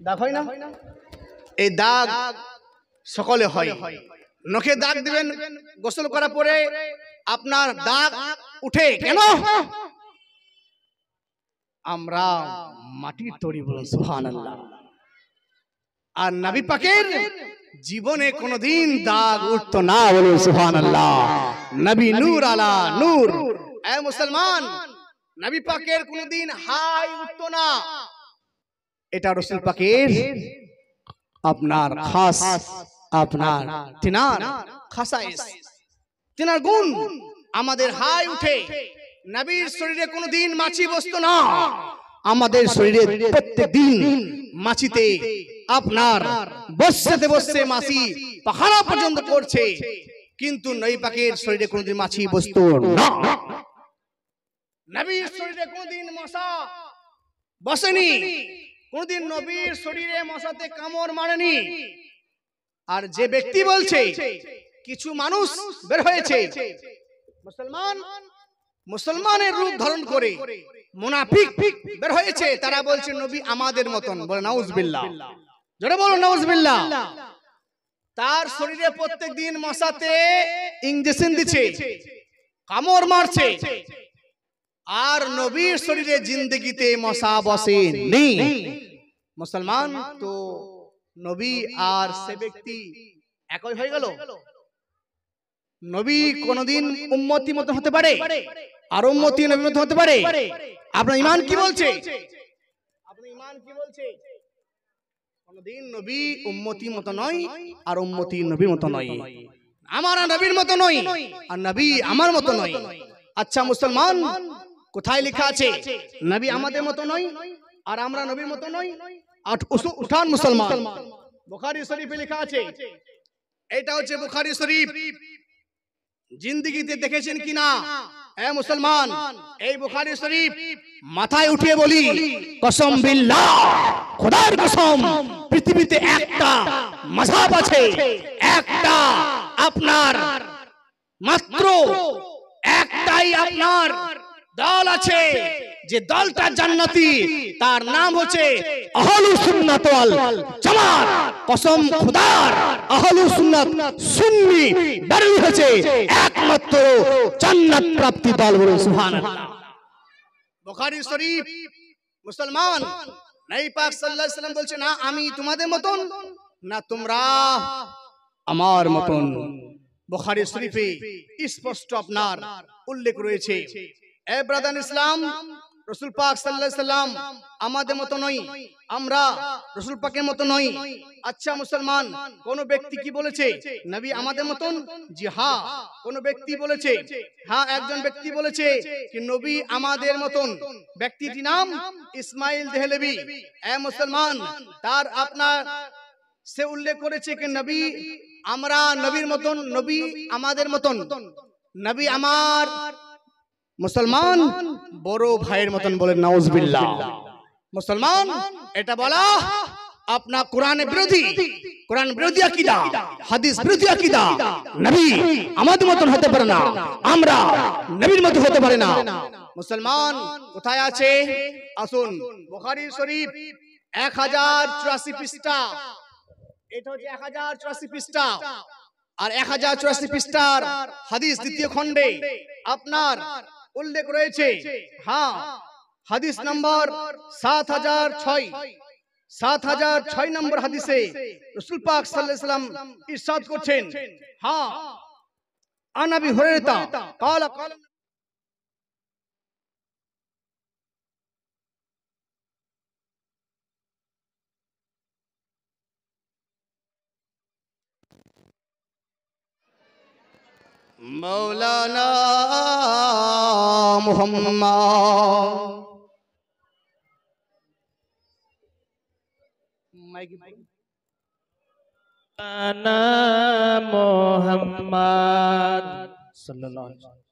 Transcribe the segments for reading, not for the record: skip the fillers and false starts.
দাগ হয় না? এই দাগ সকলে হয়। নখে দাগ দিবেন গোসল করার পরে, আপনার দাগ উঠে কেন? আমরা মাটির তৈরি, বলুন সুবহানাল্লাহ। আর নবী পাকের জীবনে কোনদিন দাগ উঠতো না, বলুন সুবহানাল্লাহ। নবী নূর আলা নূর। এ মুসলমান, নবী পাকের কোনদিন হাই উঠতো না। এটা রাসূল পাকের আপনার খাস, আপনার তিনার খাসাইস, তিনার গুণ। আমাদের হাই উঠে, নবীর শরীরে কোনদিন মাছি বসতো না। আমাদের শরীরে প্রত্যেকদিন মাছিতে আপনার বসতে বসতে মাছি পাখানা পর্যন্ত করছে, কিন্তু নবী পাকের শরীরে কোনদিন মাছি বসতো না। নবীর শরীরে কোনদিন মশা বসেনি, কোনদিন নবীর শরীরে মশাতে কামড় মারেনি। আর যে ব্যক্তি বলছে কিছু মানুষ বের হয়েছে মুসলমানের রূপ ধারণ করে, মুনাফিক বের হয়েছে, তারা বলছে নবী আমাদের মতন, বলে নাউজুবিল্লাহ, জোরে বলো নাউজুবিল্লাহ। তার শরীরে প্রত্যেকদিন মশাতে ইনজেকশন দিচ্ছে, কামড় মারছে, আর নবীর শরীরে জিন্দগিতে মশা বসেনি। মুসলমান তো নবী আর সে ব্যক্তি একই হয়ে গেল। নবী কোনদিন উম্মতি মত হতে পারে, আর উম্মতি নবী মত হতে পারে? আপনার ঈমান কি বলছে? আপনার ঈমান কি বলছে? কোনদিন নবী উম্মতি মত নয়, আর উম্মতি নবীর মত নয়। আমার নবীর মত নয়, আর নবী আমার মত নয়। আচ্ছা মুসলমান, কোথায় লেখা আছে নবী আমাদের মত নয় আর আমরা নবীর মত নই? উঠান মুসলমান, বুখারী শরীফে লেখা আছে। এটা হচ্ছে বুখারী শরীফ। জিন্দেগিতে দেখেছেন কিনা এ মুসলমান? এই বুখারী শরীফ মাথায় উঠিয়ে বলি, কসম বিল্লাহ, খোদার কসম, পৃথিবীতে একটা মাযহাব আছে, একটা আপনার মাত্র একটাই আপনার দল আছে, যে দলটা জান্নাতি, তার নাম হচ্ছে আহলুস সুন্নাত ওয়াল জামাত। কসম খোদার, আহলুস সুন্নাত সুন্নি দাঁড়িয়ে হচ্ছে একমাত্র জান্নাত প্রাপ্তি দল, বলে সুবহানাল্লাহ। বুখারী শরীফ। মুসলমান, নবী পাক সাল্লাল্লাহু আলাইহি ওয়াসাল্লাম বলছে, না আমি তোমাদের মতন, না তোমরা আমার মতন। বুখারী শরীফে স্পষ্ট আপনার উল্লেখ রয়েছে। এ ব্রাদার ইসলাম, রাসূল পাক সাল্লাল্লাহু আলাইহি ওয়াসাল্লাম আমাদের মত নয়, আমরা রাসূল পাকের মত নই। আচ্ছা মুসলমান, কোন ব্যক্তি কি বলেছে নবী আমাদের মতন? জি হ্যাঁ, কোন ব্যক্তি বলেছে। হ্যাঁ, একজন ব্যক্তি বলেছে কি নবী আমাদের মতন। ব্যক্তিটির নাম ইসমাইল দেহলভী। এ মুসলমান, তার আপনার সে উল্লেখ করেছে কি নবী আমরা নবীর মতন, নবী আমাদের মতন। নবী আমার মুসলমান বড় ভাইয়ের মতন, বলেন নাউজুবিল্লাহ। মুসলমান, এটা বলা আপনার কোরআনের বিরোধী, কোরআন বিরোধী আকীদা, হাদিস বিরোধী আকীদা। নবী আমাদের মতন হতে পারে না, আমরা নবীর মত হতে পারে না। মুসলমান কোথায় আছে? আসুন, বুখারী শরীফ 1084 পৃষ্ঠা। এটা হচ্ছে 1084 পৃষ্ঠা, আর 1084 পৃষ্ঠার হাদিস দ্বিতীয় খণ্ডে আপনার উল্লেখ রয়েছে। হ্যাঁ, হাদিস নম্বর 7006 নম্বর হাদিসে রাসূল পাক সাল্লাল্লাহু আলাইহি ওয়াসাল্লাম ইরশাদ করছেন। হ্যাঁ, আন আবি হুরায়রা قال মৌলানা মুহাম্মদ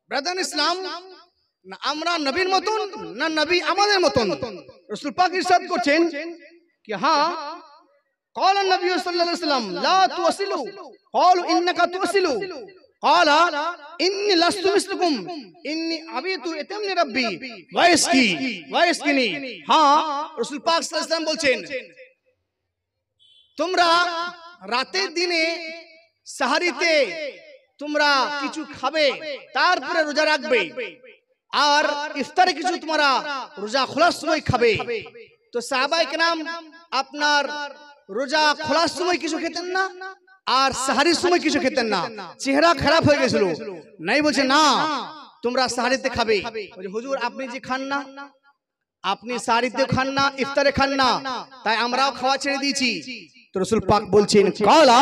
ব্রাদার ইসলাম, না আমরা নবীর মতন, না নবী আমাদের মতন। রাসূল পাক ইরশাদ করছেন কি হ্যাঁ, قال النبي صلى الله عليه وسلم لا توصلوا قالوا انك توصلوا قال إني لست مثلكم إني أبيت يتمني ربي ويسقيني। हाँ, রাসূল পাক সাল্লাল্লাহু আলাইহি ওয়াসাল্লাম বলছেন তোমরা রাতের দিনে সাহারিতে তোমরা কিছু খাবে, তারপরে রোজা রাখবে, আর ইফতারে কিছু তোমরা রোজা খোলার সময় খাবে। তো সাহাবায়ে কেরাম আপনার রোজা খোলার সময় কিছু খেতেন না, আর সাহারির সময় কিছু খেতেন না। চেহারা খারাপ হয়ে গেছিল, নাই বলছে না তোমরা সাহারিতে খাবে। বলছে হুজুর আপনি যে খান না, আপনি সাহারিতে খান না, ইফতারে খান না, তাই আমরাও খাওয়া ছেড়ে দিয়েছি। তো রাসূল পাক বলছেন কালা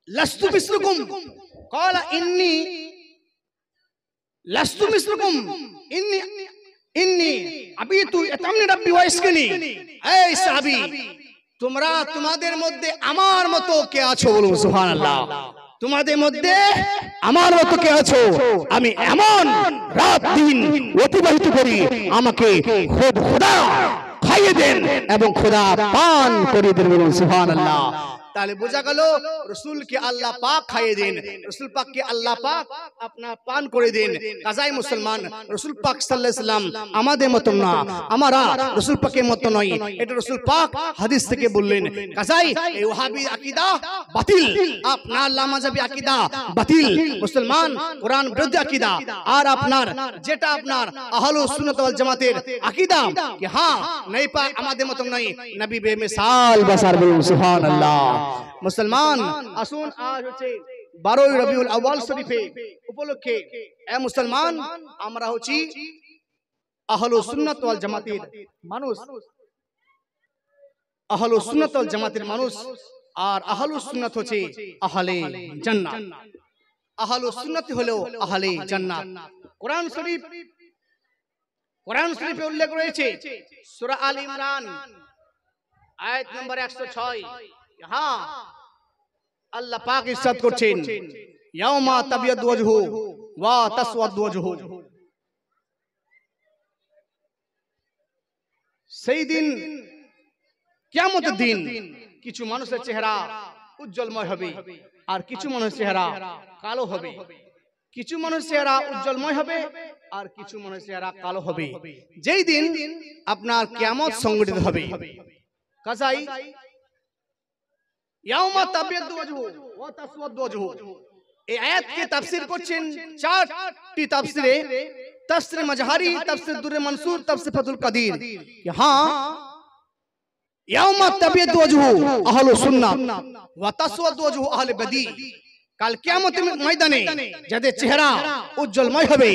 লাস্তু মিসলুকুম, কালা ইন্নী লাস্তু মিসলুকুম ইন্নী আবিতু ইয়াতামনি রাব্বি ওয়া ইসকিনি। এই সাহাবী, তোমরা তোমাদের মধ্যে আমার মতো কে আছো? বলুন সুবহানাল্লাহ। তোমাদের মধ্যে আমার মতো কে আছো? আমি এমন রাত দিন অতিবাহিত করি, আমাকে খোদা খাইয়ে দেন এবং খোদা পান করে দেন। বলুন সুবহানাল্লাহ। তাহলে বোঝা গেল রাসূলকে আল্লাহ পাক খাইয়ে দেন, রাসূল পাককে আল্লাহ পাক আপনার পান করে দেন। কাজাই মুসলমান, রাসূল পাক সাল্লাল্লাহু আলাইহি সাল্লাম আমাদের মত না, আমরা রাসূল পাকের মত নই, এটা রাসূল পাক হাদিস থেকে বললেন। কাজাই এই ওয়াহাবি আকীদা বাতিল, আপনার লামাযাবি আকীদা বাতিল, মুসলমান কোরআন বিরোধী আকীদা। আর আপনার যেটা আপনার আহলুস সুন্নাত ওয়াল জামাতের আকীদা कि हां नहीं पा আমাদের মত নই, নবী বেমিসাল বাসার। বলুন সুবহানাল্লাহ। মুসলমান আসুন, আজ হচ্ছে 12 রবিউল আউয়াল শরীফে উপলক্ষে এ মুসলমান আমরা হচ্ছি আহলুস সুন্নাত ওয়াল জামাতের মানুষ, আহলুস সুন্নাত ওয়াল জামাতের মানুষ। আর আহলুস সুন্নাত হচ্ছে আহলে জান্নাত, আহলুস সুন্নাত হলো আহলে জান্নাত। কোরআন শরীফে উল্লেখ রয়েছে সূরা আল ইমরান আয়াত নম্বর 106, হ্যাঁ আল্লাহ পাক ইরশাদ করছেন ইয়াউমা তাবিয়াদু ওয়াজহু ওয়া তাসওয়াদু ওয়াজহু। সেই দিন কিয়ামতের দিন কিছু মানুষের চেহারা উজ্জ্বলময় হবে, আর কিছু মানুষের চেহারা কালো হবে। কিছু মানুষের চেহারা উজ্জ্বলময় হবে, আর কিছু মানুষের চেহারা কালো হবে। যেই দিন আপনার কিয়ামত সংঘটিত হবে। কাজাই ইয়াউমা তাবিয়াদু ওয়াজহু ওয়া তাসওয়াদু ওয়াজহু, এই আয়াতকে তাফসীর করছেন চারটি তাফসীরে, তাফসীর মাজহারি, তাফসীর দুররে মনসুর, তাফসীর ফাতুল কাদির। कि हां ইয়াউমা তাবিয়াদু ওয়াজহু আহলুস সুন্নাহ ওয়া তাসওয়াদু ওয়াজহু আহলে বদী। কাল কিয়ামতের ময়দানে যাদের চেহারা উজ্জ্বলময় হবে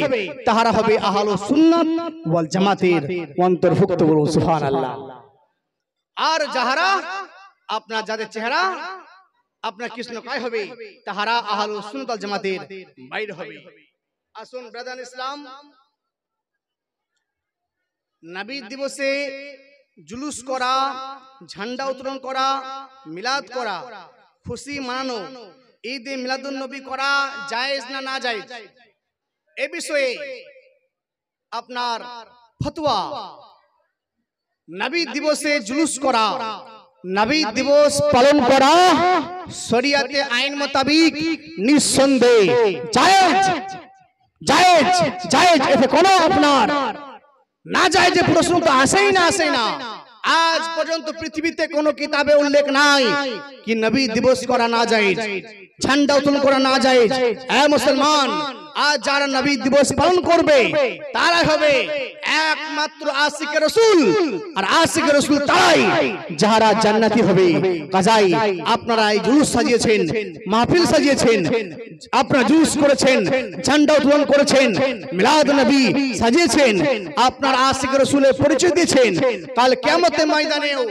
তাহারা হবে আহলুস সুন্নাত ওয়াল জামাতের অন্তর্ভুক্ত। বলুন সুবহানাল্লাহ। আর যাহারা আপনার যাদের চেহারা আপনার কৃষ্ণকায় হবে তাহারা আহলুস সুন্নাত ওয়াল জামাতের বাইরে হবে। আসুন ব্রাদার ইসলাম, নবী দিবসে জুলুস করা, ঝান্ডা উত্তোলন করা, মিলাদ করা, খুশি মানানো, ঈদে মিলাদুন নবী করা জায়েজ না না জায়েজ, এ বিষয়ে আপনার ফতোয়া। নবী দিবসে জুলুস করা, নবী দিবস পালন করা শরীয়তে আইন মোতাবেক নিঃসন্দেহে জায়েজ, জায়েজ, জায়েজ। এতে কোনো আপনার না জায়েজের প্রশ্ন তো আসেই না। আজ পর্যন্ত পৃথিবীতে কোনো কিতাবে উল্লেখ নাই कि নবী দিবস করা না জায়েজ, ঝান্ডা উত্তোলন করা না জায়েজ। এ মুসলমান, আজ যারা নবী দিবস পালন করবে তারাই হবে একমাত্র আশিকে রাসূল, আর আশিকে রাসূল তারাই যারা জান্নাতি হবে। কাজাই আপনারা এই জুলুস সাজিয়েছেন, মাহফিল সাজিয়েছেন, আপনারা জুলুস করেছেন, ঝান্ডা উত্তোলন করেছেন, মিলাদ নবী সাজিয়েছেন, আপনার আশিকে রাসূলের পরিচয় দিয়েছেন। কাল কিয়ামতের ময়দানেও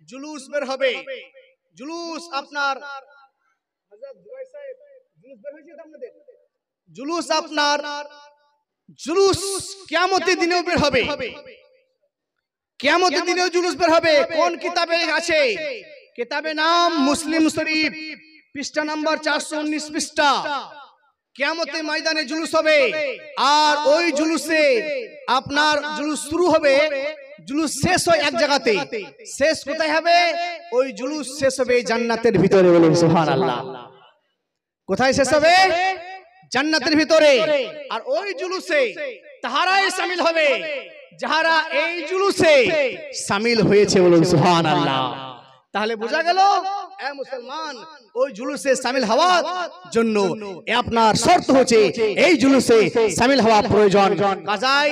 জুলুস বের হবে। জুলুস আপনার জুলুস আপনার জুলুস কিয়ামতের দিনেও বের হবে। কিয়ামতের দিনেও জুলুস বের হবে। কোন কিতাবে আছে? কিতাবের নাম মুসলিম শরীফ, পৃষ্ঠা নাম্বার 419 পৃষ্ঠা। কিয়ামতের ময়দানে জুলুস হবে, আর ওই জুলুসে আপনার জুলুস শুরু হবে, জুলুস শেষ হয় এক জায়গাতে। শেষ কোথায় হবে? ওই জুলুস শেষ হবে জান্নাতের ভিতরে। বলুন সুবহানাল্লাহ। কোথায় শেষ হবে? জান্নাতের ভিতরে। আর ওই জুলুসে তাহারাই শামিল হবে যাহারা এই জুলুসে শামিল হয়েছে। বলুন সুবহানাল্লাহ। তাহলে বোঝা গেল এ মুসলমান ওই জুলুসে শামিল হওয়ার জন্য আপনার শর্ত হচ্ছে এই জুলুসে শামিল হওয়া প্রয়োজন। কাজাই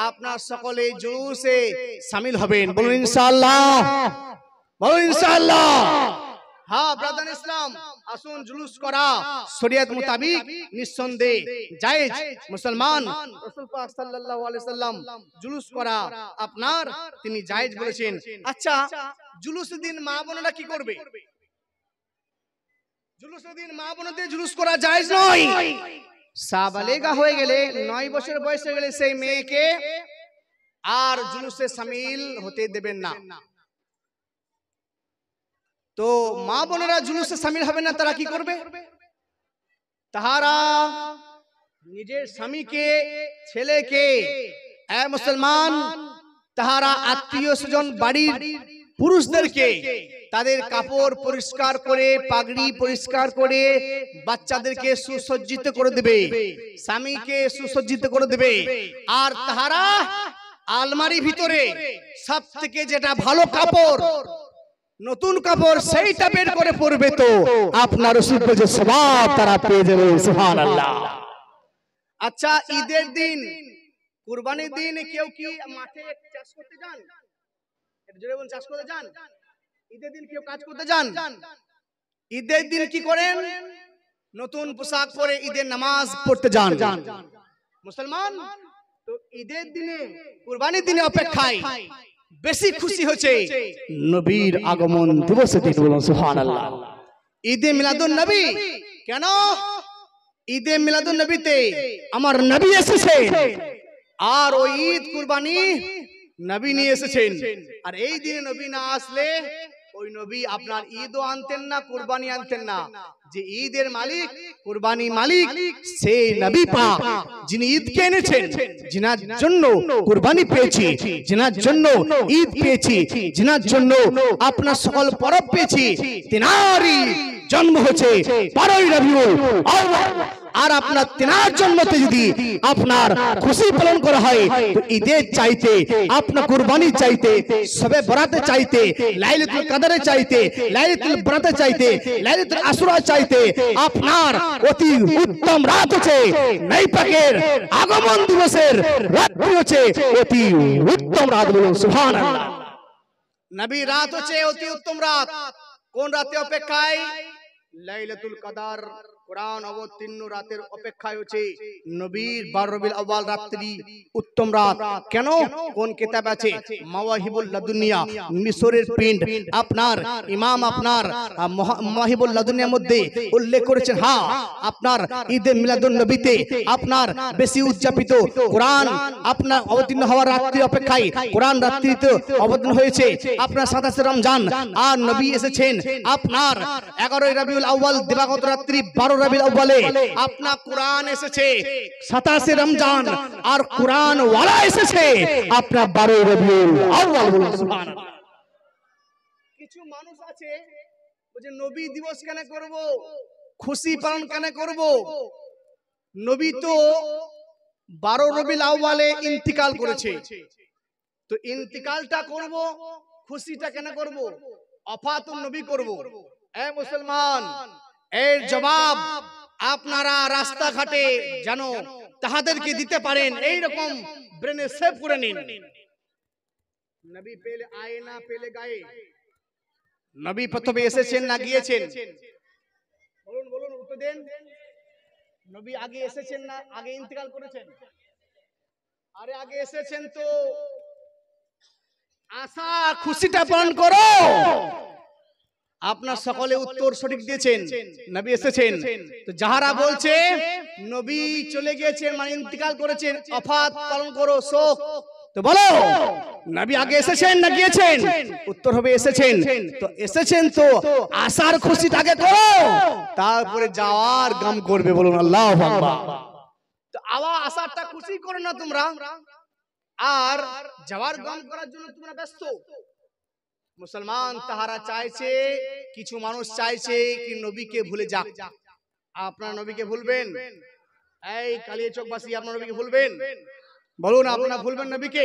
আপনার সকলে জুলুসে শামিল হবেন, বলুন ইনশাআল্লাহ, বলুন ইনশাআল্লাহ। হ্যাঁ ব্রাদার ইসলাম, আসুন জুলুস করা শরীয়ত মোতাবেক নিঃসন্দেহে জায়েজ। মুসলমান রাসূল পাক সাল্লাল্লাহু আলাইহি সাল্লাম জুলুস করা আপনার তিনি জায়েজ বলেছেন। আচ্ছা, জুলুসের দিন মা বোনেরা কি করবে? জুলুসের দিন মা বোনদের জুলুস করা জায়েজ নয়। সাবালেগা হয়ে গেলে 9 বছর বয়স হয়ে গেলে সেই মেয়েকে আর জুলুসে শামিল হতে দেবেন না। তো মা বোনেরা জুলুসে শামিল হবে না, তারা কি করবে? তাহারা নিজের স্বামীকে, ছেলেকে, এ মুসলমান, তাহারা আত্মীয় স্বজন বাড়ির পুরুষদেরকে তাদের কাপড় পরিষ্কার করে, পাগড়ি পরিষ্কার করে, বাচ্চাদেরকে সুসজ্জিত করে দেবে, স্বামীকে সুসজ্জিত করে দেবে। আর তাহারা আলমারি ভিতরে সব থেকে যেটা ভালো কাপড়, নতুন কাপড়, সেইটা বের করে পরবে, তো আপনার রসুল যে সওয়াব তারা পেয়ে যাবে, সুবহানাল্লাহ। আচ্ছা, ঈদের দিন, কুরবানির দিন কেউ কি মাঠে চাষ করতে যান? জোরে বলুন, চাষ করতে যান? ঈদের দিন কেউ কাজ করতে যান? ঈদের দিন কি করেন? নতুন পোশাক পরে ঈদের নামাজ পড়তে যান মুসলমান। তো ঈদের দিনে, কুরবানির দিনে অপেক্ষায় বেশি খুশি হচ্ছে নবীর আগমন দিবসে দিন, বলুন সুবহানাল্লাহ। ঈদে মিলাদুন নবী, কেন? ঈদে মিলাদুন নবীতে আমার নবী এসেছেন, আর ওই ঈদ কুরবানি নবী নিয়ে এসেছেন। আর এই দিনে নবী না আসলে ওই নবী আপনার ঈদও আনতেন না, কুরবানি আনতেন না। যে ঈদের মালিক, কুরবানি মালিক, সেই নবী পাক যিনি ঈদকে এনেছেন, যিনার জন্য কুরবানি পেয়েছি, যিনার জন্য ঈদ পেয়েছি, যিনার জন্য আপনার সকল পরব পেয়েছি, তিনারই জন্ম হচ্ছে 12ই রবিউল আউয়াল। আর আপনার তিনার জন্মতে যদি আপনার খুশি পালন করা হয়, তো ঈদের চাইতে, আপনার কুরবানির চাইতে, শবে বরাতে চাইতে, লাইলাতুল কদরে চাইতে, লাইলাতুল বরাতে চাইতে, লাইলাতুল আশুরা চাইতে আপনার অতি উত্তম রাত হচ্ছে নবী পাকের আগমন দিবসের রাত্রি হচ্ছে অতি উত্তম রাত, বলুন সুবহানাল্লাহ। নবী রাত হচ্ছে অতি উত্তম রাত। কোন রাতে অপেক্ষায়? লাইলাতুল কদর, কোরআন অবতীর্ণ রাতের অপেক্ষায় হচ্ছে নবীর 12 রবিউল আউয়াল রাত্রি উত্তম রাত। কেন? কোন কিতাব আছে? মাওয়াহিবুল লাদুনিয়া, মিশরের প্রিন্ট আপনার ইমাম আপনার মাওয়াহিবুল লাদুনিয়ার মধ্যে উল্লেখ করেছেন। হ্যাঁ, আপনার ঈদে মিলাদুন নবীতে আপনার বেশি উদযাপিত কোরআন আপনার অবতীর্ণ হওয়ার রাত্রি অপেক্ষায় কোরআন রাত্রিতে অবতীর্ণ হয়েছে আপনার 27 রমজান। আর নবী এসেছেন আপনার 11ই রবিউল আউয়াল দিবাগত রাত্রি 12 রবিউল আউয়ালে আপনার কোরআন এসেছে 27 রমজান, আর কোরআন ওয়ালা এসেছে আপনার 12 রবিউল আউয়াল, বলুন সুবহানাল্লাহ। কিছু মানুষ আছে যে নবী দিবস কেন করব, খুশি পালন কেন করব? নবী তো 12 রবিউল আউয়ালে ইন্তিকাল করেছে, তো ইন্তিকালটা করব, খুশিটা কেন করব? ওফাতুন নবী করব। এ মুসলমান, এর জবাব আপনারা রাস্তাঘাটে যেন তাহাদেরকে দিতে পারেন, এই রকম ব্রেনে সেভ করে নিন। নবী পেলে আয়ে না পেলে গায়ে, নবী প্রথমে এসেছেন না গিয়েছেন? বলুন বলুন, উত্তর দেন। নবী আগে এসেছেন না আগে ইন্তেকাল করেছেন? আরে আগে এসেছেন, তো আশা খুশিটা পালন করো। আপনার সকলে উত্তর সঠিক দিয়েছেন, নবী এসেছেন। তো যাহারা বলছে নবী চলে গিয়েছেন মানে ইন্তিকাল করেছেন, ওফাত পালন করো, শোক, তো বলো নবী আগে এসেছেন না গিয়েছেন? উত্তর হবে এসেছেন। তো এসেছেন তো আশার খুশিটাকে করো, তারপরে যাওয়ার গম করবে, বলুন আল্লাহু আকবার। তো আশাটা খুশি করো না তোমরা, আর যাওয়ার গম করার জন্য তোমরা ব্যস্ত। মুসলমান তাহারা চাইছে, কিছু মানুষ চাইছে কি নবীকে ভুলে যাক। আপনারা নবীকে ভুলবেন? এই কালিয়াচকবাসী, আপনারা নবীকে ভুলবেন? বলুন, আপনারা ভুলবেন নবীকে?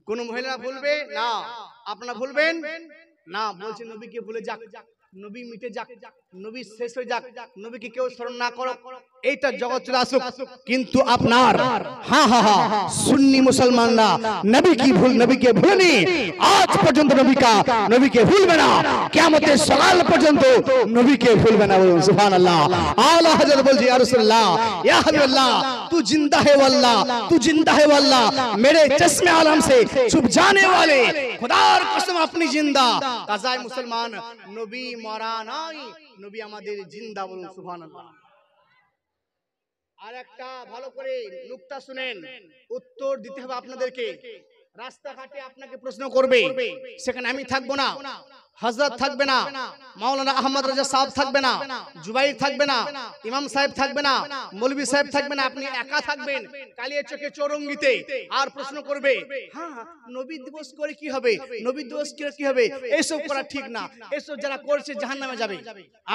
কোন মহিলা ভুলবে না? আপনারা ভুলবেন? না, বলছে নবীকে ভুলে যাক, নবী মিটে যাক, নবী শেষ হয়ে যাক, নবীকে কেউ স্মরণ না করো, এইটা জগৎ চলে আসুক। কিন্তু আপনার হ্যাঁ হ্যাঁ হ্যাঁ সুন্নি মুসলমানরা নবীকে ভুলেনি, আজ পর্যন্ত নবীকে ভুলবে না, কিয়ামতের সকাল পর্যন্ত নবীকে ভুলবে না। বলুন সুবহানাল্লাহ। আলা হযরত বলছি ইয়া রাসূলুল্লাহ, ইয়া হাবিবাল্লাহ, तू जिंदा है वल्लाह, तू जिंदा है वल्लाह, मेरे चश्मे आलम से छुप जाने वाले खुदार कसम अपनी जिंदा। কাজায় মুসলমান, নবী মরা নাই, নবী আমাদের জিন্দা। বলুন সুবহানাল্লাহ। আর একটা ভালো করে নুকতা শুনেন, উত্তর দিতে হবে আপনাদেরকে। রাস্তাঘাটে আপনাকে প্রশ্ন করবে, সেখানে আমি থাকবো না, হযরত থাকবে না, মাওলানা আহমদ রাজা সাহেব থাকবে না, জুবাইর থাকবে না, ইমাম সাহেব থাকবে না, মৌলভী সাহেব থাকবে না, আপনি একা থাকবেন কালিয়া চোখে চৌরঙ্গিতে। আর প্রশ্ন করবে, হ্যাঁ নবী দিবস করে কি হবে, নবী দিবস করে কি হবে, এইসব করা ঠিক না, এইসব যারা করছে জাহান্নামে যাবে।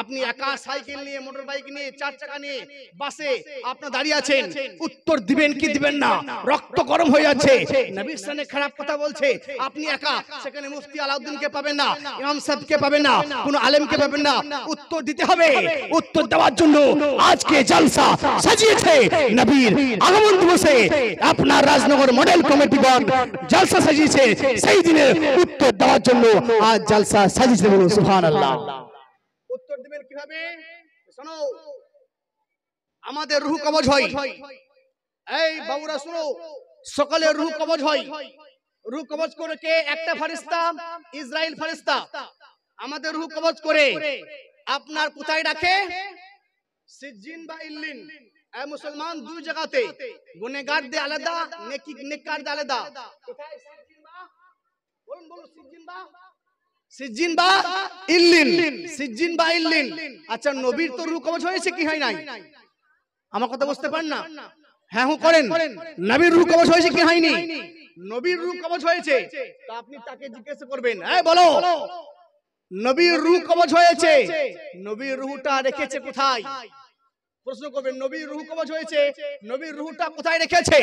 আপনি একা সাইকেল নিয়ে, মোটর বাইক নিয়ে, চার চাকা নিয়ে, বাসে আপনার দাঁড়িয়ে আছেন, উত্তর দিবেন কি দিবেন না, রক্ত গরম হয়ে যাচ্ছে, নবীর সামনে খারাপ কথা বলছে, আপনি একা, সেখানে মুফতি আলাউদ্দিনকে পাবেন না, ইমাম সাহেবকে পাবেন না, কোন আলেমকে পাবেন না, উত্তর দিতে হবে। উত্তর দেওয়ার জন্য আজকে জলসা সাজিয়েছে নবীর আগমন দিবসে আপনার রাজনগর মডেল কমিটিগণ জলসা সাজিয়েছে, সেই দিনের উত্তর দেওয়ার জন্য আজ জলসা সাজিয়েছে। বলুন সুবহানাল্লাহ। উত্তর দিবেন কিভাবে? শোনো, আমাদের রূহ কবজ হয়, এই বাবুরা শোনো, সকলের রূহ কবজ হয়। রূহ কবজ করে কে? একটা ফেরেশতা, ইসরাইল ফেরেশতা আমাদের রূহ কবজ করে আপনার কোথায় রাখে? সিজ্জিন বা ইল্লিন। এই মুসলমান দুই জায়গাতে, গুনাহগারদের আলাদা, নেককারদের আলাদা। কোথায়? সিজ্জিন বা, বলুন বলুন, সিজ্জিন বা ইল্লিন, সিজ্জিন বা ইল্লিন। আচ্ছা, নবীর তো রূহ কবজ হয়েছে কি হয় নাই? আমার কথা বুঝতে পারেন না? হ্যাঁ হু করেন। নবীর রূহ কবজ হয়েছে কি হয়নি? নবীর রূহ কবজ হয়েছে। তো আপনি তাকে জিজ্ঞাসা করবেন, এই বলো, নবীর রূহ কবজ হয়েছে, নবীর রূহটা রেখেছে কোথায়? প্রশ্ন করবেন, নবীর রূহ কবজ হয়েছে, নবীর রূহটা কোথায় রেখেছে?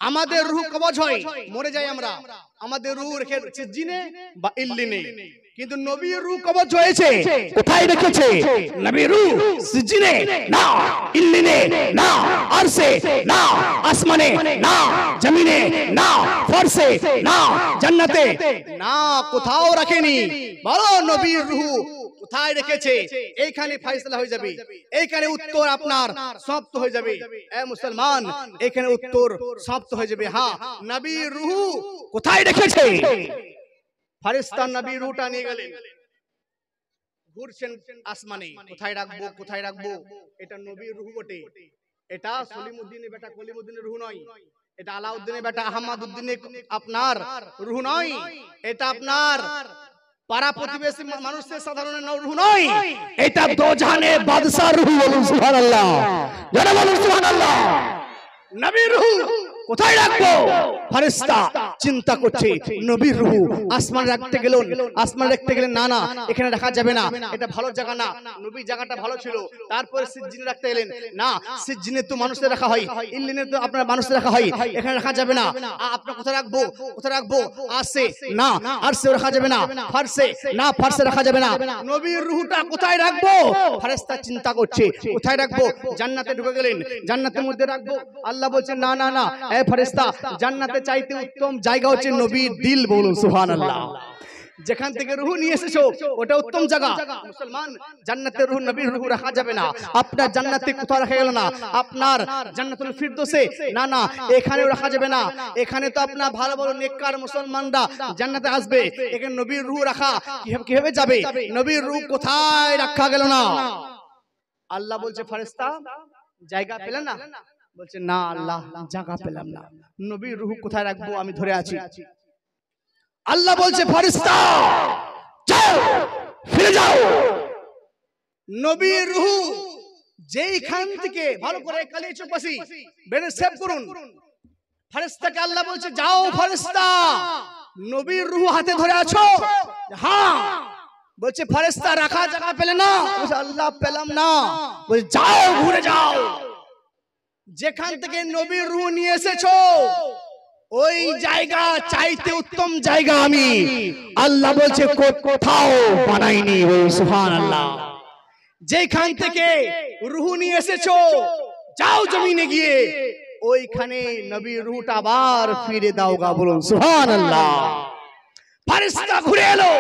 আমাদের রূহ কবজ হয়, মরে যাই আমরা, আমাদের রূহ রেখেছে জিনে বা ইল্লিনে, কিন্তু নবীর রূহ কবজ হয়েছে কোথায় রেখেছে? নবীর রূহ সিজিনে না, ইল্লিনে না, আরশে না, আসমানে না, জমিনে না, ফরশে না, জান্নাতে না, কোথাও রাখেনি। বলো নবীর রূহ কোথায় রেখেছে? এইখানে ফয়সালা হয়ে যাবে, এইখানে উত্তর আপনার সমাপ্ত হয়ে যাবে। এ মুসলমান, এইখানে উত্তর সমাপ্ত হয়ে যাবে। হ্যাঁ, নবীর রূহ কোথায় রেখেছে? ফেরেশতা নবীর রূহটা নিয়ে গেলেন, ঘুরছেন আসমানে, কোথায় রাখবো কোথায় রাখবো। এটা নবীর রূহ বটে, এটা সলিমউদ্দিনের বেটা কলিমউদ্দিনের রূহ নয়, এটা আলাউদ্দিনের বেটা আহমদ উদ্দিনের আপনার রূহ নয়, এটা আপনার পাড়া প্রতিবেশী মানুষের সাধারণ রূহ নয়, এটা দোজাহানের বাদশার রূহ। বলুন সুবহানাল্লাহ, যারা বলুন সুবহানাল্লাহ। নবীর রূহ কোথায় রাখবো? ফেরেশতা চিন্তা করছে, নবীর রূহ আসমান রাখতে গেলেন, আসমান রাখতে গেলেন, না না এখানে রাখা যাবে না, এটা ভালো জায়গা না, নবীর জায়গাটা ভালো ছিল। তারপরে সিজ্জিনে রাখতে গেলেন, না সিজ্জিনে তো মানুষের রাখা হয়, ইল্লিনে তো আপনার মানুষের রাখা হয়, এখানে রাখা যাবে না। আপনার কোথায় রাখবো? কোথায় রাখবো? আরশে না, আরশে রাখা যাবে না, ফারশে না, ফারশে রাখা যাবে না। নবীর রূহটা কোথায় রাখবো? ফেরেশতা চিন্তা করছে কোথায় রাখবো। জান্নাতে ঢুকে গেলেন, জান্নাতের মধ্যে রাখবো। আল্লাহ বলছেন, না না না, এ ফেরেশতা, জান্নাতে চাইতে উত্তম জায়গা হচ্ছে নবীর দিল। বলুন সুবহানাল্লাহ। যেখান থেকে রূহ নিয়ে এসেছো ওটা উত্তম জায়গা। মুসলমান, জান্নাতের রূহ, নবীর রূহ রাখা যাবে না। আপনার জান্নাতে কোথাও রাখা গেল না? আপনার জান্নাতুল ফিরদৌসে না, না এখানেও রাখা যাবে না। এখানে তো আপনার ভালো ভালো নেককার মুসলমানরা জান্নাতে আসবে, এখানে নবীর রূহ রাখা কিভাবে যাবে? নবীর রূহ কোথায় রাখা গেল না? আল্লাহ বলছে, ফেরেশতা জায়গা পেলেন না? বলছে, না আল্লাহ, জায়গা পেলাম না, নবীর রূহ কোথায় রাখবো আমি ধরে আছি। আল্লাহ বলছে, ফেরেশতা যাও, ফিরে যাও, নবীর রূহ যেইখান থেকে, ভালো করে কালিয়া চৌপাশি বেনে সেভ করুন। ফেরেশতাকে আল্লাহ বলছে, যাও ফেরেশতা, নবীর রূহ হাতে ধরে আছো? হ্যাঁ। বলছে, ফেরেশতা রাখা জায়গা পেলে না? বলছে, আল্লাহ পেলাম না। বলছে, যাও, ঘুরে যাও, যেখান থেকে নবীর রূহ নিয়ে এসেছো ওই জায়গা চাইতে উত্তম জায়গা আমি আল্লাহ বলছে কোথাও বানাইনি। সুবহানাল্লাহ। যেখান থেকে রূহ নিয়ে এসেছো যাও জমিনে গিয়ে ওইখানে নবীর রূহটা আবার ফিরে দাওগা। বলুন সুবহানাল্লাহ। ফেরেশতা ঘুরে এলো,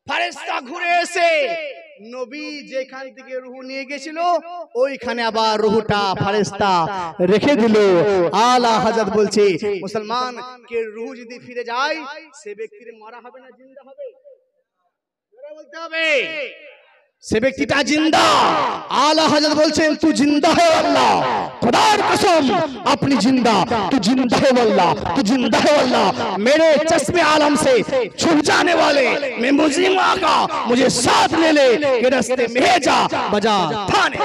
ফেরেশতা ঘুরে এসে নবী যেখান থেকে রূহ নিয়ে গেছিল ওইখানে আবার রূহটা ফেরেশতা রেখে দিল। আলা হযরত বলছে মুসলমান কে রূহ যদি ফিরে যায় সে ব্যক্তির মরা হবে না জিন্দা হবে? জোরে বলতে হবে। সে ব্যক্তিটা জিন্দা। আলা হযরত বলছেন তু জিন্দা হে আল্লাহ, खुदार कसम अपनी जिंदा, तू जिंदा है वल्लाह, तू जिंदा है वल्लाह। मेरे चश्मे आलम से छुप जाने वाले मैं मुस्लिम आका मुझे साथ ले ले के रास्ते में जा बजा थाने।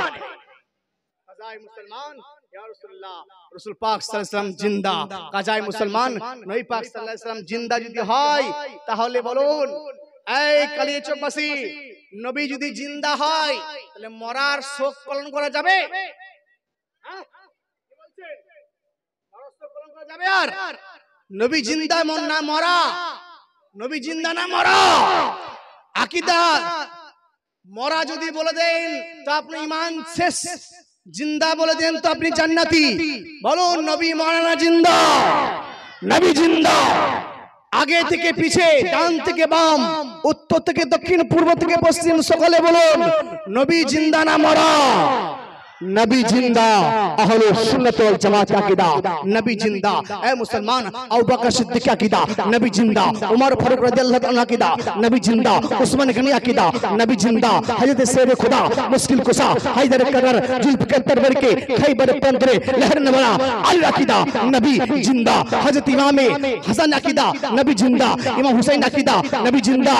काजाए मुसलमान या रसूलुल्लाह, रसूल पाक साल्लाल्लाहु अलैहि वसल्लम जिंदा। काजाए मुसलमान नबी पाक साल्लाल्लाहु अलैहि वसल्लम जिंदा যদি হয় তাহলে বলুন এই কালিয়াচকবাসী নবী যদি জিন্দা হয় তাহলে মরার শোক পালন করা যাবে? হ্যাঁ কি বলছেন? মরার শোক পালন করা যাবে? আর নবী জিন্দা না মরা, নবী জিন্দা না মরা। আকীদা মরা যদি বলে দেন তো আপনি ঈমান শেষ, জিন্দা বলে দেন তো আপনি জান্নাতি। বলুন নবী মরা না জিন্দা? নবী জিন্দা। আগে থেকে পিছে, ডান থেকে বাম, উত্তর থেকে দক্ষিণ, পূর্ব থেকে পশ্চিম সকলে বলুন নবী জিন্দা না মরা? नबी जिंदा, अहले सुन्नत वल जमात का अकीदा, नबी जिंदा। ऐ मुसलमान अबू बकर सिद्दीक का अकीदा, नबी जिंदा। उमर फारूक रज़ियल्लाहु अन्हु का अकीदा, नबी जिंदा। उस्मान गनी अकीदा, नबी जिंदा। हजरत शेर खुदा, मुश्किल कुशा, हैदर करर, जुल्फिकार तरवर के खैबर पंदरे लहर नवरा अली अकीदा, नबी जिंदा। हजरत इमाम हसन अकीदा, नबी जिंदा। इमाम हुसैन अकीदा, नबी जिंदा।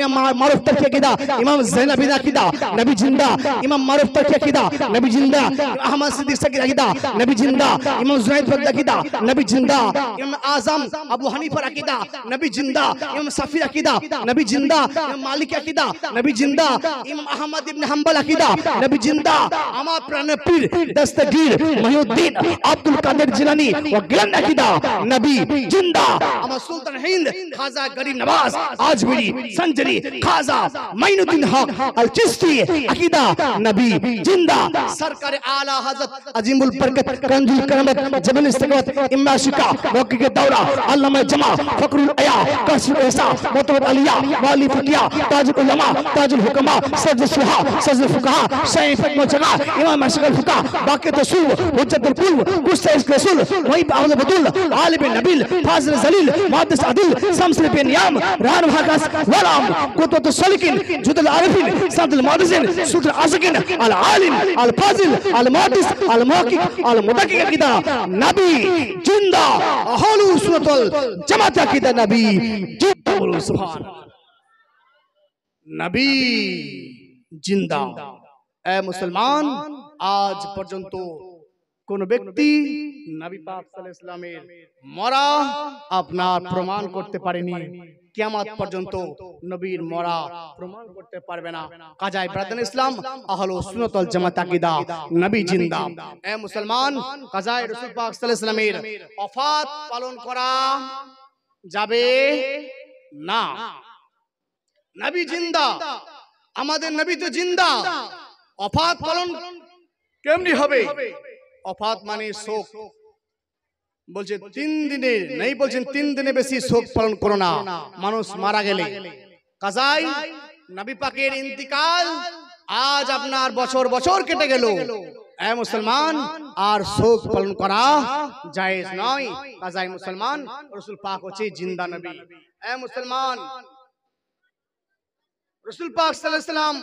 इमाम मारूफ तर्की अकीदा, इमाम ज़ैनब बिन अकीदा, नबी जिंदा। इमाम मारूफ तर्की अकीदा, नबी जिंदा। अहमद सिद्दीक सगीर अकीदा, नबी जिंदा। इमाम जुनैद बगदादी अकीदा, नबी जिंदा। इमाम आजम अबू हनीफा अकीदा, नबी जिंदा। इमाम शफी अकीदा, नबी जिंदा। इमाम मालिक अकीदा, नबी जिंदा। इमाम अहमद इब्न हंबल अकीदा, नबी जिंदा। আমার প্রাণের পীর দস্তগীর মহিউদ্দিন আব্দুল কাদের জিলানী ও গিলান अकीदा, नबी जिंदा। আমার সুলতান হিন্দ খাজা গরিব নওয়াজ আজমিরি संजरी खाजा माइनुद्दीन हक अल चिश्ती अकीदा, नबी जिंदा। सरकार आला हजरत अजीमुल बरकत कंजुल करमत जबल इस्तिकामत इमाम शिका मौके के दौरा अल्लामा जमा फखरुल अया कासिम ऐसा मुतवद अलिया वाली फकिया ताजुल उलमा ताजुल हुकमा सज्ज सुहा सज्ज फुकहा शैफ मुजगा इमाम मशगल फुका बाकी तसूल हुज्जतुल कुल गुस्ताख रसूल वही अहमद बदुल आलिम नबील फाजिल जलील मुहद्दिस अदिल शम्स बिन याम रान भाकास वलाम कुतुब सलिकिन जुदल आरिफिन सदल मुअज्जिन सुदल आशिकिन अल आलिम अल फाजिल अल मुहद्दिस अल मुहक्किक अल मुदक्किक अकीदा, नबी जिंदा। अहलु सुन्नत वल जमात अकीदा, नबी जिंदा। बोलो सुभान अल्लाह। नबी जिंदा। ए मुसलमान आज পর্যন্ত কোন ব্যক্তি নবী পাক সাল্লাল্লাহু আলাইহি ওয়াসাল্লামের মরা আপনার প্রমাণ করতে পারেনি। কিয়ামত পর্যন্ত নবীর মরা প্রমাণ করতে পারবে না। কাজায়ে ব্রাদান ইসলাম আহলে সুন্নাত ওয়াল জামাত আকীদা, নবী জিন্দা। এ মুসলমান কাজায়ে রাসূল পাক সাল্লাল্লাহু আলাইহি ওয়াসাল্লামের ওফাত পালন করা যাবে না। নবী জিন্দা, আমাদের নবী তো জিন্দা। ওফাত পালন কেমনি হবে? ওফাত মানে শোক। বলছে 3 দিনে नहीं বলছেন 3 দিনে বেশি শোক পালন করো না। মানুষ মারা গেলে কাজাই নবী পাকের ইন্তিকাল আজ আপনার বছর বছর কেটে গেল। এ মুসলমান আর শোক পালন করা জায়েজ নয়। কাজাই মুসলমান রাসূল পাক হচ্ছে জিন্দা নবী। এ মুসলমান রাসূল পাক সাল্লাল্লাহু আলাইহি ওয়াসাল্লাম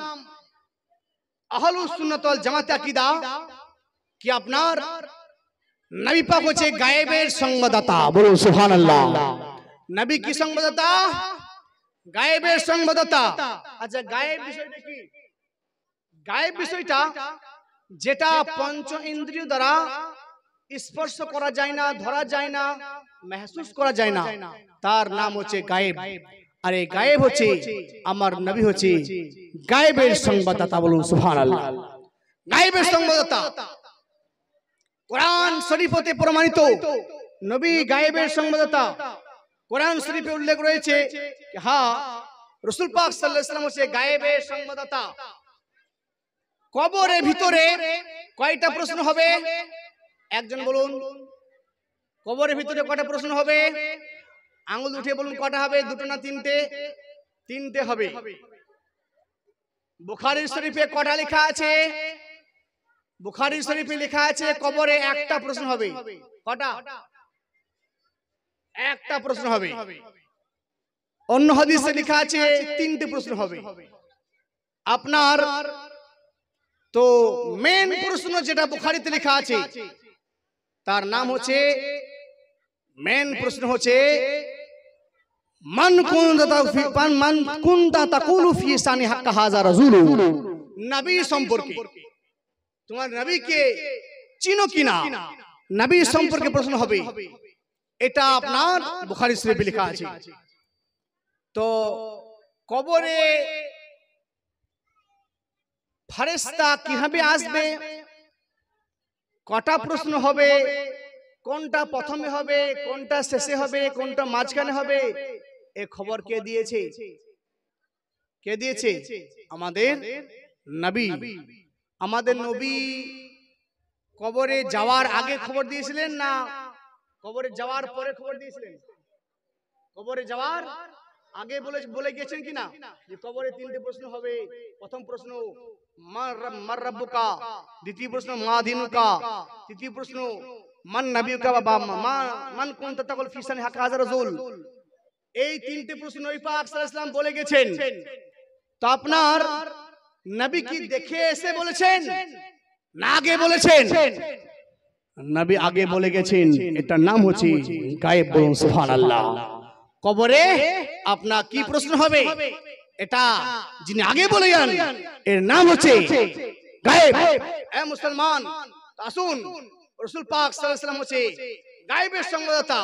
আহলুস সুন্নাত ওয়াল জামাত আকীদা কি আপনার নবী পাক হচ্ছে গায়েবের সংবাদদাতা। বলুন সুবহানাল্লাহ। নবী কি সংবাদদাতা? গায়েবের সংবাদদাতা। আচ্ছা গায়েব বিষয়টা কি? গায়েব বিষয়টা যেটা পঞ্চ ইন্দ্রিয় দ্বারা স্পর্শ করা যায় না, ধরা যায় না, महसूस করা যায় না, তার নাম হচ্ছে গায়েব। আর এই গায়েব হচ্ছে আমার নবী হচ্ছে গায়েবের সংবাদদাতা। বলুন সুবহানাল্লাহ। গায়েবের সংবাদদাতা কোরআন শরীফতে প্রমাণিত নবী গায়েবের সংবাদদাতা। কোরআন শরীফে উল্লেখ রয়েছে হ্যাঁ রাসূল পাক সাল্লাল্লাহু আলাইহি ওয়াসাল্লাম হচ্ছে গায়েবের সংবাদদাতা। কবরের ভিতরে কয়টা প্রশ্ন হবে? একজন বলুন, কবরের ভিতরে কয়টা প্রশ্ন হবে? আঙ্গুল উঠে বলুন কয়টা হবে? দুটো না তিনটে? তিনটে হবে। বুখারী শরীফে কয়টা লেখা আছে? বুখারী শরীফে লেখা আছে কবরে একটা প্রশ্ন হবে। কয়টা? একটা প্রশ্ন হবে। অন্য হাদিসে লেখা আছে তিনটে প্রশ্ন হবে। আপনার তো মেন প্রশ্ন যেটা বুখারীতে লেখা আছে তার নাম হচ্ছে, মেন প্রশ্ন হচ্ছে মান কুনতা তাকুলু ফি শানি হাক্কা হাযা রাসূল। নবী সম্পর্কে, তোমার নবীকে চিনো কিনা, নবী সম্পর্কে প্রশ্ন হবে। এটা আপনার বুখারী শরীফে লেখা আছে। তো কবরে ফেরেশতা কিভাবে আসবে, কটা প্রশ্ন হবে, কোনটা প্রথমে হবে, কোনটা শেষে হবে, কোনটা মাঝখানে হবে, এই খবর কে দিয়েছে? কে দিয়েছে? আমাদের নবী। আমাদের নবী কবরে যাওয়ার আগে খবর দিয়েছিলেন না কবরে যাওয়ার পরে খবর দিয়েছিলেন? কবরে যাওয়ার আগে বলে গেছেন কিনা যে কবরে তিনটে প্রশ্ন হবে। প্রথম প্রশ্ন মার রাব্বুকা, দ্বিতীয় প্রশ্ন মা দিনুকা, তৃতীয় প্রশ্ন মান নবিয়ুকা বা মান কুনতা তাকুল ফি শানি হাক্কা হাযা রাসূল। এই তিনটে প্রশ্ন নবী পাক সাল্লাল্লাহু আলাইহি ওয়াসাল্লাম বলে গেছেন। তো আপনার নবী কি দেখে এসে বলেছেন না আগে বলেছেন? নবী আগে বলে গেছেন। এটার নাম হচ্ছে গায়েব। বলুন সুবহানাল্লাহ। কবরে আপনার কি প্রশ্ন হবে এটা যিনি আগে বলে যান এর নাম হচ্ছে গায়েব। এ মুসলমান আসুন, রাসূল পাক সাল্লাল্লাহু আলাইহি ওয়াসাল্লাম হচ্ছে গায়েবের সংবাদদাতা।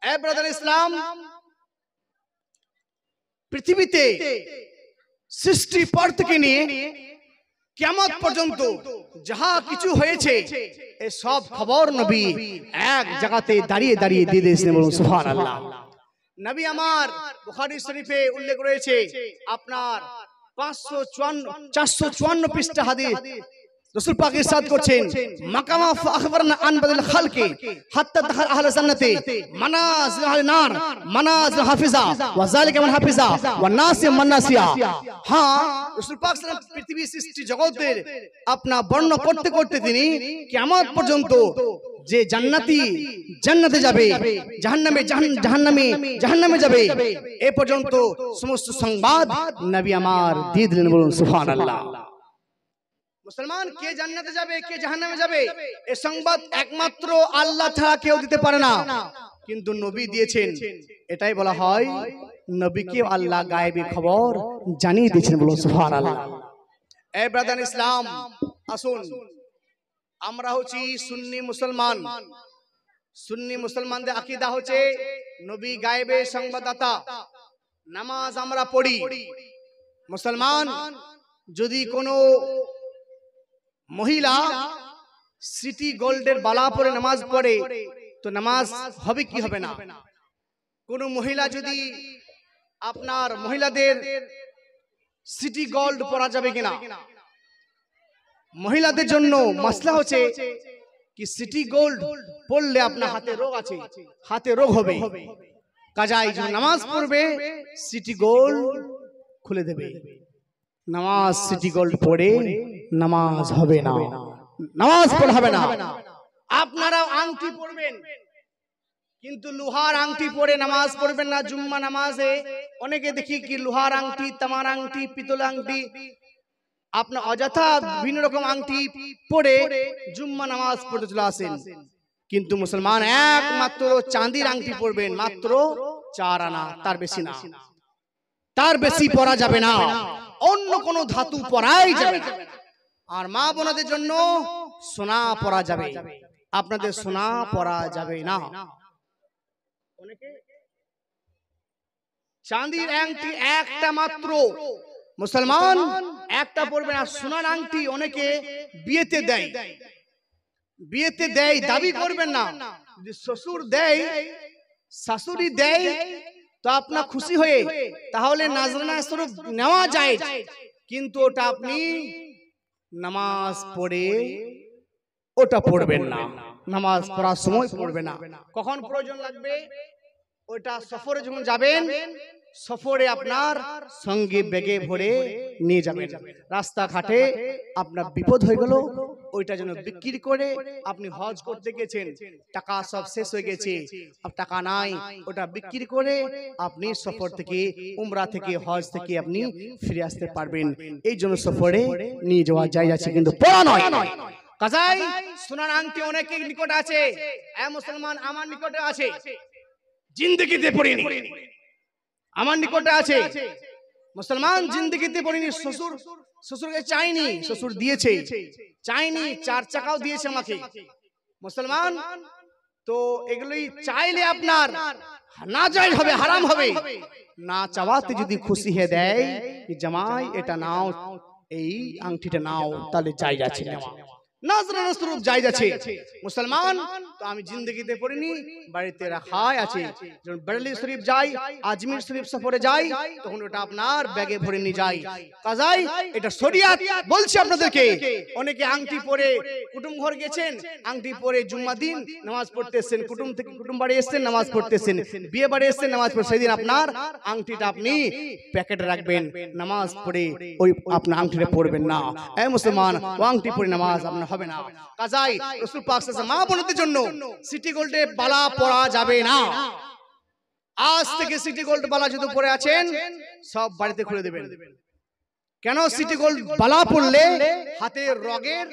এ ব্রাদার ইসলাম, পৃথিবীতে সৃষ্টির পর থেকে নিয়ে কিয়ামত পর্যন্ত যাহা কিছু হয়েছে এই সব খবর নবী এক জায়গাতে দাঁড়িয়ে দাঁড়িয়ে দিয়ে দিয়েছেন। বলুন সুবহানাল্লাহ। নবী আমার বুখারী শরীফে উল্লেখ রয়েছে আপনার 454 পৃষ্ঠা হাদিস। রাসূল পাক ইরশাদ করছেন মাকামা আখবারনা আন বাদিল খালকি হাত্তা দাখাল আহলে জান্নাতি মানাজিল আহলে নার মানাজিল হাফিজা ওয়া যালিকা মান হাফিজা ওয়া নাসি মান নাসিয়া। হ্যাঁ, রাসূল পাক সাল্লাল্লাহু আলাইহি ওয়াসাল্লাম পৃথিবী সৃষ্টি জগতের আপনার বর্ণনা করতে করতে তিনি কিয়ামত পর্যন্ত যে জান্নাতি জান্নাতে যাবে, জাহান্নামে জাহান্নামে যাবে, এই পর্যন্ত সমস্ত সংবাদ নবী আমার দিয়ে দিলেন। বলুন সুবহানাল্লাহ। মুসলমান কে জান্নাতে যাবে কে জাহান্নামে যাবে এই সংবাদ একমাত্র আল্লাহ ছাড়া কেউ দিতে পারে না, কিন্তু নবী দিয়েছেন। এটাই বলা হয় নবীকে আল্লাহ গায়েবী খবর জানিয়ে দিয়েছেন। বলুন সুবহানাল্লাহ। এ ব্রাদার ইসলাম, আসুন আমরা হচ্ছি সুন্নি মুসলমান। সুন্নি মুসলমানদের আকীদা হচ্ছে নবী গায়েবের সংবাদদাতা। নামাজ আমরা পড়ি। মুসলমান যদি কোনো মহিলা সিটি গোল্ডের বালা পরে নামাজ পড়ে তো নামাজ হবে কি হবে না? কোন মহিলা যদি আপনার মহিলাদের সিটি গোল্ড পরা যাবে কিনা? মহিলাদের জন্য মাসলা হচ্ছে কি সিটি গোল্ড পড়লে আপনার হাতে রোগ আছে, হাতে রোগ হবে, কাজাই যখন নামাজ পড়বে সিটি গোল্ড খুলে দেবে। নামাজ সিটি গোল্ড পড়ে নামাজ হবে না, নামাজ পড়া হবে না। আপনারাও আংটি পরবেন কিন্তু লোহার আংটি পরে নামাজ পড়বেন না। জুম্মা নামাজে অনেকে দেখি কি লোহার আংটি, তামার আংটি, পিতল আংটি, আপনার অযথা বিভিন্ন রকম আংটি পরে জুম্মা নামাজ পড়তে চলে আসেন। কিন্তু মুসলমান একমাত্র চাঁদির আংটি পরবেন, মাত্র 4 আনা, তার বেশি না, তার বেশি পরা যাবে না। অন্য কোন ধাতু পরাই যাবে না। আর মা বোনদের জন্য সোনা পরা যাবে, আপনাদের সোনা পরা যাবে না। চাঁদির আংটি একটা মাত্র মুসলমান একটা পরবেন। আর সোনার আংটি অনেকে বিয়েতে দেয়, বিয়েতে দেয়, দাবি করবেন না যদি শ্বশুর দেয় শাশুড়ি দেয় তো আপনার খুশি হয়ে তাহলে নাজরানা স্বরূপ নেওয়া যায়, কিন্তু ওটা আপনি নামাজ পড়ে ওটা পড়বেন না, নামাজ পড়ার সময় পড়বে না। কখন প্রয়োজন লাগবে? ওটা সফরে যখন যাবেন, সফরে আপনার সঙ্গে ব্যাগে ভরে নিয়ে যাবেন। রাস্তাঘাটে আপনার বিপদ হয়ে গেল, ওইটা যেন বিক্রি করে আপনি হজ করতে গেছেন, টাকা সব শেষ হয়ে গেছে, আর টাকা নাই, ওটা বিক্রি করে আপনি সফর থেকে, উমরা থেকে, হজ থেকে আপনি ফিরে আসতে পারবেন। এই জন্য সফরে নিয়ে যাওয়া যায় আছে, কিন্তু পড়া নয়। কাজাই সোনার আংটি অনেকের নিকট আছে, মুসলমান আমার নিকটে আছে, জিন্দগিতে পড়িনি, আমার নিকটে আছে, মুসলমান জিন্দগিতে পড়িনি। শ্বশুরকে চাইনি, শ্বশুর দিয়েছে, চাইনি, 4 চাকাও দিয়েছে আমাকে, মুসলমান। তো এগুলোই চাইলে আপনার না যায় হবে, হারাম হবে। না চাওয়াতে যদি খুশি হয়ে দেয় জামাই এটা নাও, এই আংটিটা নাও, তাহলে যাই যাচ্ছে নেওয়া, নাজরানা স্বরূপ যাই যাচ্ছে। মুসলমান তো আমি জিন্দগিতে পড়িনি, বাড়িতে রাখাই আছে। যখন বেরেলি শরীফ যাই, আজমির শরীফ সফরে যাই, তখন ওটা আপনার ব্যাগে ভরে নিয়ে যাই। কাজাই এটা শরিয়াত বলছে আপনাদেরকে। অনেকে আংটি পরে কুটুম ঘর গেছেন, আংটি পরে জুম্মা দিন নামাজ পড়তেছেন, কুটুম থেকে কুটুম বাড়ি এসেছেন নামাজ পড়তেছেন, বিয়ে বাড়ি এসেছেন নামাজ পড়ে, সেদিন আপনার আংটিটা আপনি প্যাকেটে রাখবেন, নামাজ পড়ে ওই আপনার আংটিটা পড়বেন না। এ মুসলমান, ও আংটি পরে নামাজ আপনার হবে না। কাজাই রাসূল পাক সাল্লাল্লাহু আলাইহি ওয়াসাল্লাম মা বোনদের জন্য সিটি গোল্ডে বালা পরা যাবে না। আজ থেকে সিটি গোল্ড বালা যদি পরে আছেন সব বাড়িতে খুলে দেবেন। কেন? সিটি গোল্ড বালা পরলে হাতের রগের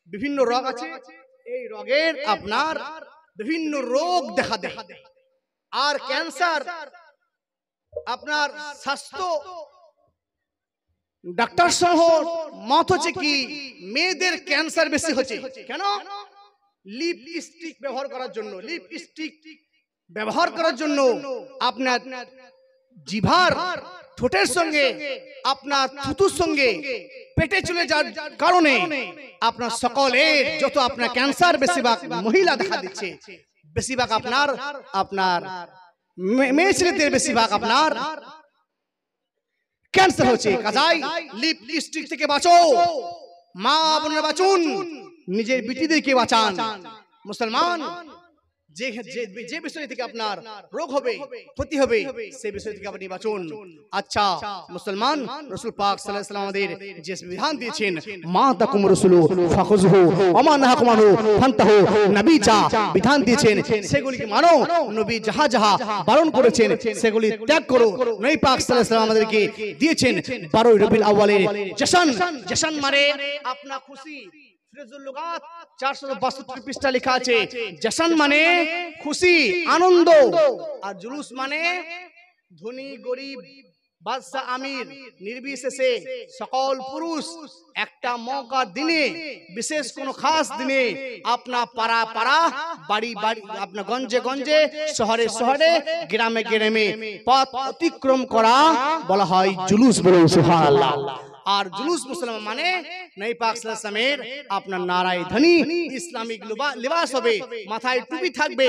বিভিন্ন রোগ আছে, এই রোগের আপনার বিভিন্ন রোগ দেখা দেয়। আর ক্যান্সার, আপনার স্বাস্থ্য ডাক্তার সহ মত হচ্ছে কি মেয়েদের ক্যান্সার বেশি হচ্ছে। কেন? লিপস্টিক ব্যবহার করার জন্য, লিপস্টিক ব্যবহার করার জন্য আপনার জিভার ঠোঁটের সঙ্গে আপনার থুতুর সঙ্গে পেটে চলে যাওয়ার কারণে আপনার সকলের যত আপনার ক্যান্সার বেশিরভাগ মহিলা দেখা দিচ্ছে, বেশিরভাগ আপনার আপনার মেয়ে ছেলেদের বেশিরভাগ আপনার ক্যান্সার হচ্ছে। কাজাই লিপস্টিক থেকে বাঁচো, মা বোনেরা বাঁচুন, নিজের বিটিদেরকে বাঁচান। মুসলমান যে বিষয় থেকে আপনার রোগ হবে, ক্ষতি হবে, সেই বিষয় থেকে আপনি বাঁচুন। আচ্ছা মুসলমান, রাসূল পাক সাল্লাল্লাহু আলাইহি ওয়াসাল্লাম আমাদের যে বিধান দিয়েছেন, মা তাকুম রাসূলু ফাখুযুহু ওয়া মা নাহাকুম আনহু ফান্তাহু, নবী যা বিধান দিয়েছেন সেগুলিকে মানো, নবী যাহা যাহা বারণ করেছেন সেগুলি ত্যাগ করো। নবী পাক সাল্লাল্লাহু আলাইহি ওয়াসাল্লাম আমাদেরকে দিয়েছেন 12 রবিউল আউয়ালের জশন। জশন মানে আপনার খুশি। 462 পৃষ্ঠা লেখা আছে, জশন মানে খুশি, আনন্দ। আর জুলুস মানে ধনী গরিব বাদশা আমির নির্বিশেষে সকল পুরুষ একটা মৌকার দিনে, বিশেষ কোন খাস দিনে আপনার পাড়া পাড়া, বাড়ি বাড়ি, আপনার গঞ্জে গঞ্জে, শহরে শহরে, গ্রামে গ্রামে পথ অতিক্রম করা বলা হয় জুলুস। বলুন সুবহানাল্লাহ। আর জুলুস মুসলমান মানে নবী পাক সাল্লাল্লাহু আলাইহি ওয়াসাল্লামের আপনার নারায়ে ধ্বনি, ইসলামিক লিবাস হবে, মাথায় টুপি থাকবে।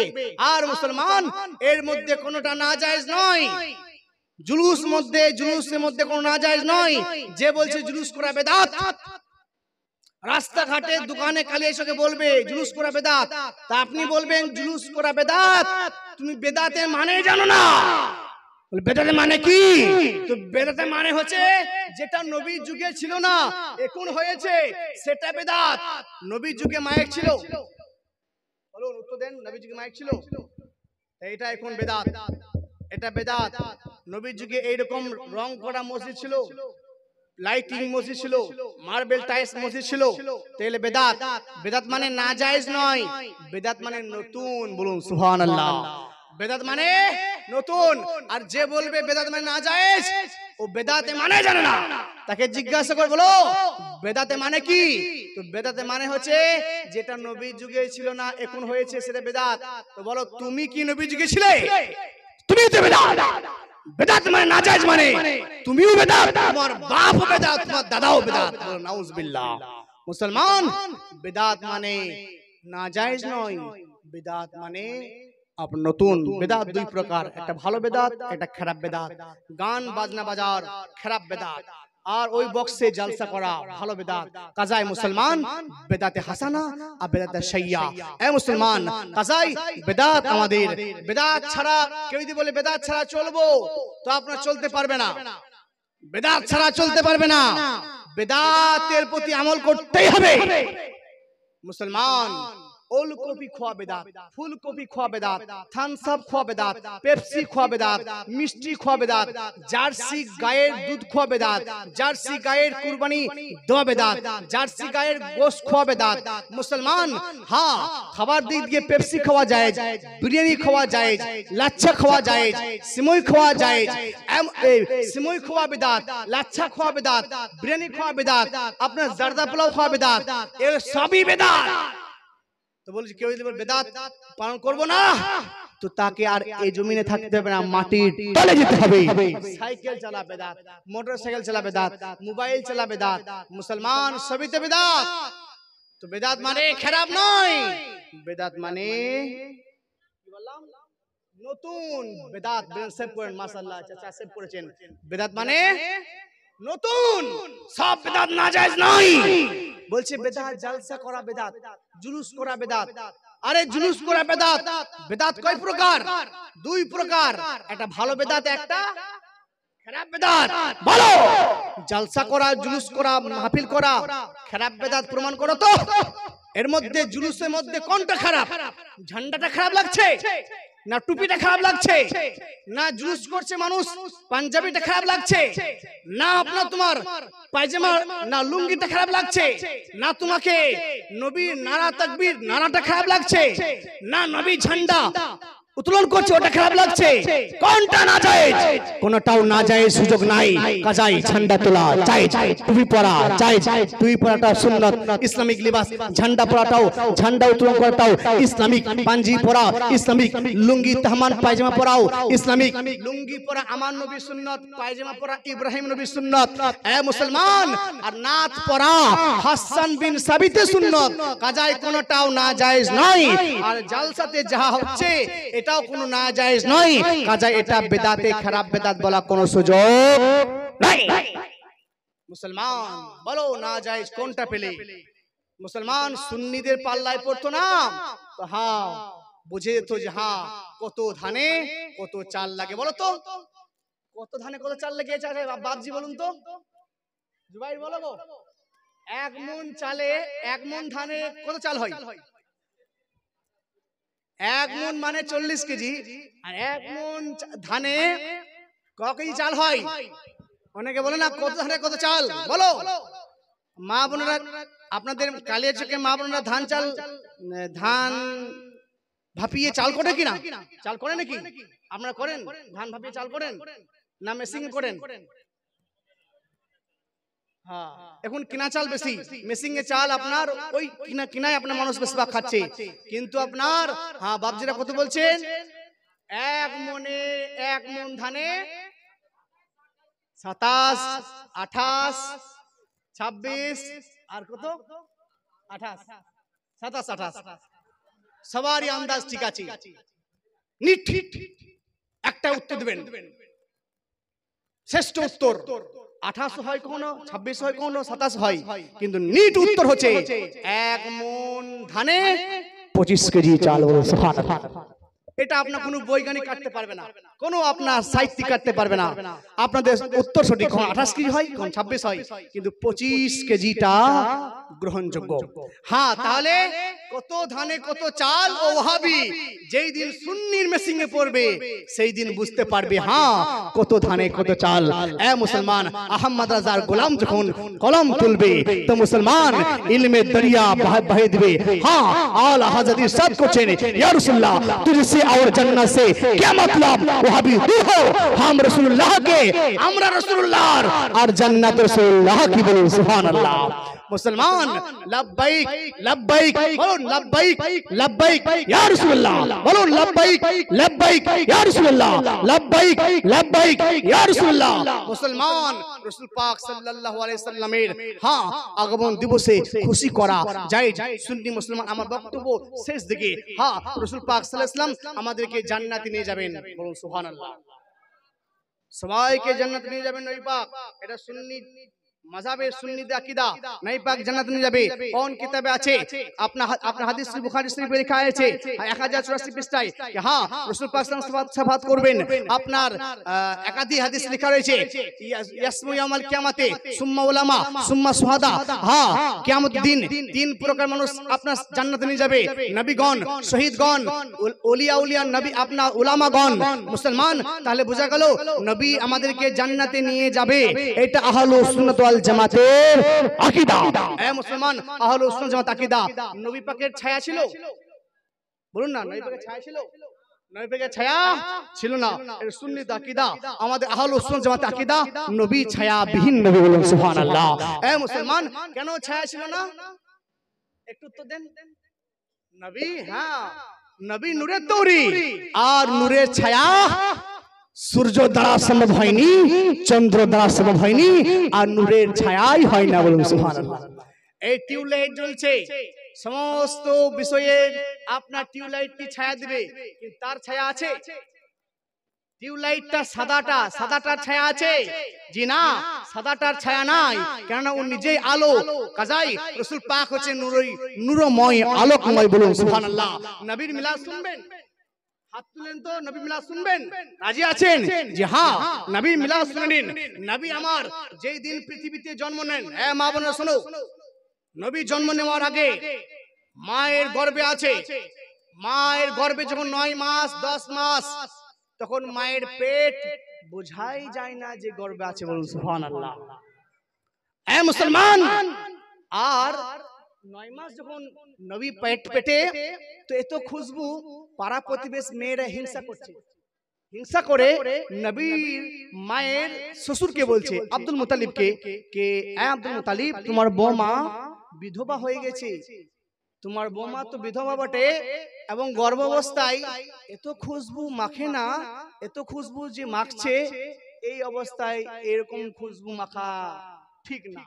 আর মুসলমান এর মধ্যে কোনোটা নাজায়েজ নয়। জুলুসের মধ্যে কোনো নাজায়েজ নয়। যে বলছে জুলুস করা বেদাত, রাস্তাঘাটে দোকানে খালি এসে বলবে জুলুস করা বেদাত, তা আপনি বলবেন জুলুস করা বেদাত, তুমি বেদাতের মানে জানো না। বেদাতে মানে কি? তো বেদাতে মানে হচ্ছে যেটা নবীর যুগে ছিল না, এখন হয়েছে, সেটা বেদাত। নবীর যুগে মাইক ছিল, বলুন উত্তর দেন, নবীর যুগে মাইক ছিল, এটা এখন বেদাত, এটা বেদাত। নবীর যুগে এইরকম রং করা মসজিদ ছিল, লাইটিং মসজিদ ছিল, মার্বেল টাইলস মসজিদ ছিল, তাহলে বেদাত। বেদাত মানে নাজায়েজ নয়, বেদাত মানে নতুন। বলুন সুবহানাল্লাহ। বেদাত মানে নতুন। আর যে বলবে বেদাত মানে নাজায়েজ, ও বেদাতে মানে জানে না। তাকে জিজ্ঞাসা করে বলো বেদাতে মানে কি? তো বেদাতে মানে হচ্ছে যেটা নবীর যুগে ছিল না, এখন হয়েছে, সেটা বেদাত। তো বলো তুমি কি নবীর যুগে ছিলে? তুমি তো বেদাত। বেদাত মানে নাজায়েজ, মানে তুমিও বেদাত, তোমার বাপও বেদাত, তোমার দাদাও বেদাত। বলো নাউজুবিল্লাহ। মুসলমান বেদাত মানে নাজায়েজ নয়, বেদাত মানে আপনার নতুন বেদাত দুই প্রকার, একটা ভালো বেদাত, একটা খারাপ বেদাত। গান বাজনা বাজার খারাপ বেদাত, আর ওই বক্সে জলসা করা ভালো বেদাত। কাজায় মুসলমান বেদাতে হাসানা আর বেদাতে সাইয়া। এ মুসলমান, কাজাই বেদাত আমাদের, বেদাত ছাড়া কেউ যদি বলে বেদাত ছাড়া চলবো, তো আপনার চলতে পারবে না, বেদাত ছাড়া চলতে পারবে না। বেদাতের প্রতি আমল করতেই হবে। মুসলমান ওলকপি খোয়া বেদাত, ফুলকপি খোয়া বেদাত, থামস আপ খোয়া বেদাত, পেপসি খোয়া বেদাত, মিষ্টি খোয়া বেদাত, জার্সি গায়ের দুধ খোয়া বেদাত, জার্সি গায়ের কুরবানি দেওয়া বেদাত, জার্সি গায়ের গোশত খোয়া বেদাত। মুসলমান, হ্যাঁ, খাবার দিক দিয়ে পেপসি খাওয়া যায়, বিরিয়ানি খাওয়া যায়, লাচ্ছা খাওয়া যায়, সিমই খাওয়া যায়। সিমই খাওয়া বেদাত, লাচ্ছা খাওয়া বেদাত, বিরিয়ানি খাওয়া বেদাত, আপনার জারদা পোলাও খাওয়া বেদাত, এর সবই বেদাত। তো বলছি কেউ যদি বেদাত পালন করবো না, তো তাকে আর এই জমিনে থাকতে হবে না, মাটির তলে যেতে হবে। সাইকেল চালা বেদাত, মোটরসাইকেল চালা বেদাত, মোবাইল চালা বেদাত। মুসলমান সবইতে বেদাত। তো বেদাত মানে খারাপ নয়, বেদাত মানে কি বললাম, নতুন বেদাত। সেভ করেন, মাশাআল্লাহ, চাচা সেভ করেছেন। বেদাত মানে নতুন, সব বেদাত নাজায়েজ নয়। বলছে বেদাত জলসা করা বেদাত, জুলুস করা বেদাত। আরে জুলুস করা বেদাত, বেদাত কয় প্রকার? দুই প্রকার, একটা ভালো বেদাত, একটা খারাপ বেদাত। বলো, জলসা করা, জুলুস করা, মাহফিল করা খারাপ বেদাত প্রমাণ করো তো। এর মধ্যে জুলুসের মধ্যে কোনটা খারাপ? ঝান্ডাটা খারাপ লাগছে না টুপিটা খারাপ লাগছে, না জুলুস করছে মানুষ পাঞ্জাবিটা খারাপ লাগছে, না আপনার তোমার পায়জামা না লুঙ্গিটা খারাপ লাগছে, না তোমাকে নবীর নারা তাকবীর নারাটা খারাপ লাগছে, না নবী ঝান্ডা উত্তোলন করছে ওটা খারাপ লাগছে। কোনটা নাজায়েজ? কোনটাও নাজায়েজ, সুযোগ নাই। কাজাই ঝান্ডা তোলা জায়েজ, টুপি পরা জায়েজ, টুপি পরাটা সুন্নাত, ইসলামিক লিবাস। ঝান্ডা পরাটাও, ঝান্ডা উত্তোলন করাটাও ইসলামিক। পাঞ্জি পরা ইসলামিক, লুঙ্গি তাহমান পায়জামা পরাও ইসলামিক। লুঙ্গি পরা আমার নবী সুন্নাত, পায়জামা পরা ইব্রাহিম নবী সুন্নাত। এ মুসলমান, আর নাত পরা হাসান বিন সাবিতে সুন্নাত। কাজাই কোনটাও নাজায়েজ নয়। আর জালসাতে যাহা হচ্ছে এটাও কোনো নাজায়েজ নয়। কাজা এটা বেদাতে খারাপ বেদাত বলা কোনো সুযোগ নাই। মুসলমান বলো নাজায়েজ কোনটা পেলে? মুসলমান সুন্নিদের পাল্লায় পড়তো না, তো হ্যাঁ বুঝে যেত যে হ্যাঁ কত ধানে কত চাল লাগে। বলো তো কত ধানে কত চাল লাগে? বাপজি বলুন তো, জুবাইর বলো গো, 1 মণ চালে 1 মণ ধানে কত চাল হয়? 1 মণ মানে 40 কেজি। আর 1 মণ ধানে ক কেজি চাল হয়? অনেকে বলে না কত ধানে কত চাল। বলো মা বোনেরা, আপনাদের কালিয়াচকে মা বোনেরা ধান ভাপিয়ে চাল করে কিনা? চাল করে নাকি? আপনারা করেন? ধান ভাপিয়ে চাল করেন না মেশিং করেন? হ্যাঁ, এখন কিনা চাল বেশি, মেশিং এ চাল আপনার ওই কিনায় আপনার মানুষ বেশিরভাগ খাচ্ছে। কিন্তু আপনার হ্যাঁ বাপজিরা কত বলছেন? 1 মণে 1 মণ ধানে 27, 28, 26 আর কত 28, 27, 28। সবারই আন্দাজ ঠিক আছে। নিট একটা উত্তর দেবেন, শ্রেষ্ঠ উত্তর 28 হয় কখনো, 26 হয় কখনো, 27 হয়, কিন্তু নিট উত্তর হচ্ছে 1 মণ ধানে 25 কেজি চাল। সুবহানাল্লাহ। এটা আপনার কোনো বৈজ্ঞানিক কাটতে পারবে না, কোনো আপনার সাহিত্যিক কাটতে পারবে না। আপনাদের উত্তর সঠিক, 28 কেজি হয়, 26 হয়, কিন্তু 25 কেজিটা গ্রহণযোগ্য। হ্যাঁ, তাহলে কত ধানে কত চাল ও ওয়াহাবি যেই দিন সুন্নির মেশিনে পড়বে সেই দিন বুঝতে পারবে হ্যাঁ কত ধানে কত চাল। এ মুসলমান, আহমদ রাজার গোলাম যখন কলম তুলবে তো মুসলমান ইলমে দরিয়া বহে দিবে। হ্যাঁ, আলা হযরত ইরশাদ করছেন, ইয়া রাসূলুল্লাহ तुझसे और जन्नत से क्या मतलब? वहाबी तू हो, हम रसूलुल्लाह के, আমরা রাসূলুল্লাহর, আর জান্নাত রাসূলুল্লাহ কি বলেন। সুবহানাল্লাহ। মুসলমান লব্বাইক লব্বাইক বলুন, লব্বাইক লব্বাইক ইয়া রাসূলুল্লাহ, বলুন লব্বাইক লব্বাইক ইয়া রাসূলুল্লাহ, লব্বাইক লব্বাইক ইয়া রাসূলুল্লাহ। মুসলমান রাসূল পাক সাল্লাল্লাহু আলাইহি সাল্লামের আগমন দিবসে খুশি করা যায়। সুন্নি মুসলমান, আমার বক্তব্য শেষ দিকে। রাসূল পাক সাল্লাল্লাহু আলাইহি ওয়াসাল্লাম আমাদেরকে জান্নাতে নিয়ে যাবেন, বলুন সুবহানাল্লাহ। সবাইকে জান্নাতে নিয়ে যাবেন নবী পাক, এটা সুন্নি মাযহাবের সুন্নিদের আকীদা। নবী পাক জান্নাতে নিয়ে যাবে। কোন কিতাবে আছে? আপনার হাদিস বুখারী শরীফে লেখা আছে 1084 পৃষ্ঠায় যে রাসূল পাক সাল্লাল্লাহু আলাইহি ওয়াসাল্লাম শাফাত করবেন। আপনার একাধিক হাদিস লেখা রয়েছে ইয়াসমু ইয়াউমাল কিয়ামাতে সুম্মা উলামা সুম্মা শুহাদা। কিয়ামতের দিন তিন প্রকার মানুষ আপনার জান্নাতে নিয়ে যাবে, নবীগণ, শহীদগণ, ওলিয়া নবী, আপনার উলামাগণ। মুসলমান, তাহলে বোঝা গেল নবী আমাদেরকে জান্নাতে নিয়ে যাবে, এটা আহলুস সুন্নাত ওয়াল জামাতের আকীদা। মুসলমান, আহলুস সুন্নাত জামাত আকীদা। নবী পাকের ছায়া ছিল, বলুন না, নবী পাকের ছায়া ছিল? নবী পাকের ছায়া ছিল না, এটা সুন্নিত আকীদা। আমাদের আহলুস সুন্নাত জামাত আকীদা নবী ছায়া বিহীন নবী, বলুন সুবহানাল্লাহ। মুসলমান, কেন ছায়া ছিল না? একটু উত্তর দেন। নবী নবী নূরের তৈরি, আর নূরের ছায়া সূর্য দ্বারা সম্ভব হয়নি, চন্দ্র দ্বারা সম্ভব হয়নি, আর নূরের ছায়াই হয় না, বলুন সুবহানাল্লাহ। এই টিউবলাইট জ্বলছে, সমস্ত বিষয়ের আপনার টিউবলাইট কি ছায়া দিবে? কিন্তু তার ছায়া আছে? টিউবলাইটটা সাদাটার ছায়া আছে? জি না, সাদাটার ছায়া নাই, কেননা ও নিজেই আলো। কাজাই রাসূল পাক হচ্ছে নূরময়, আলোকময়, বলুন সুবহানাল্লাহ। নবীর মিলাদ শুনবেন? হাত তুলেন তো, নবী মিলাদ শুনবেন? রাজি আছেন? জি হ্যাঁ, নবী মিলাদ শুনে নিন। নবী আমার যেই দিন পৃথিবীতে জন্ম নেন, মা বোনেরা শোনো, নবী জন্ম নেওয়ার আগে মায়ের গর্ভে আছে। মায়ের গর্ভে যখন 9 মাস 10 মাস, তখন মায়ের পেট বোঝাই যায় না যে গর্ভে আছে, বলুন সুবহানাল্লাহ। মুসলমান, আর 9 মাস যখন নবী পেটে, তো এত খুশবু, পাড়া প্রতিবেশ মেয়েরা হিংসা করে নবীর মায়ের শ্বশুরকে বলছে, আব্দুল মুতালিবকে, কে আব্দুল মুতালিব, তোমার বৌমা বিধবা হয়ে গেছে, তোমার বৌমা তো বিধবা বটে, এবং গর্ভাবস্থায় এত খুশবু মাখে না, এত খুশবু যে মাখছে, এই অবস্থায় এরকম খুশবু মাখা ঠিক না।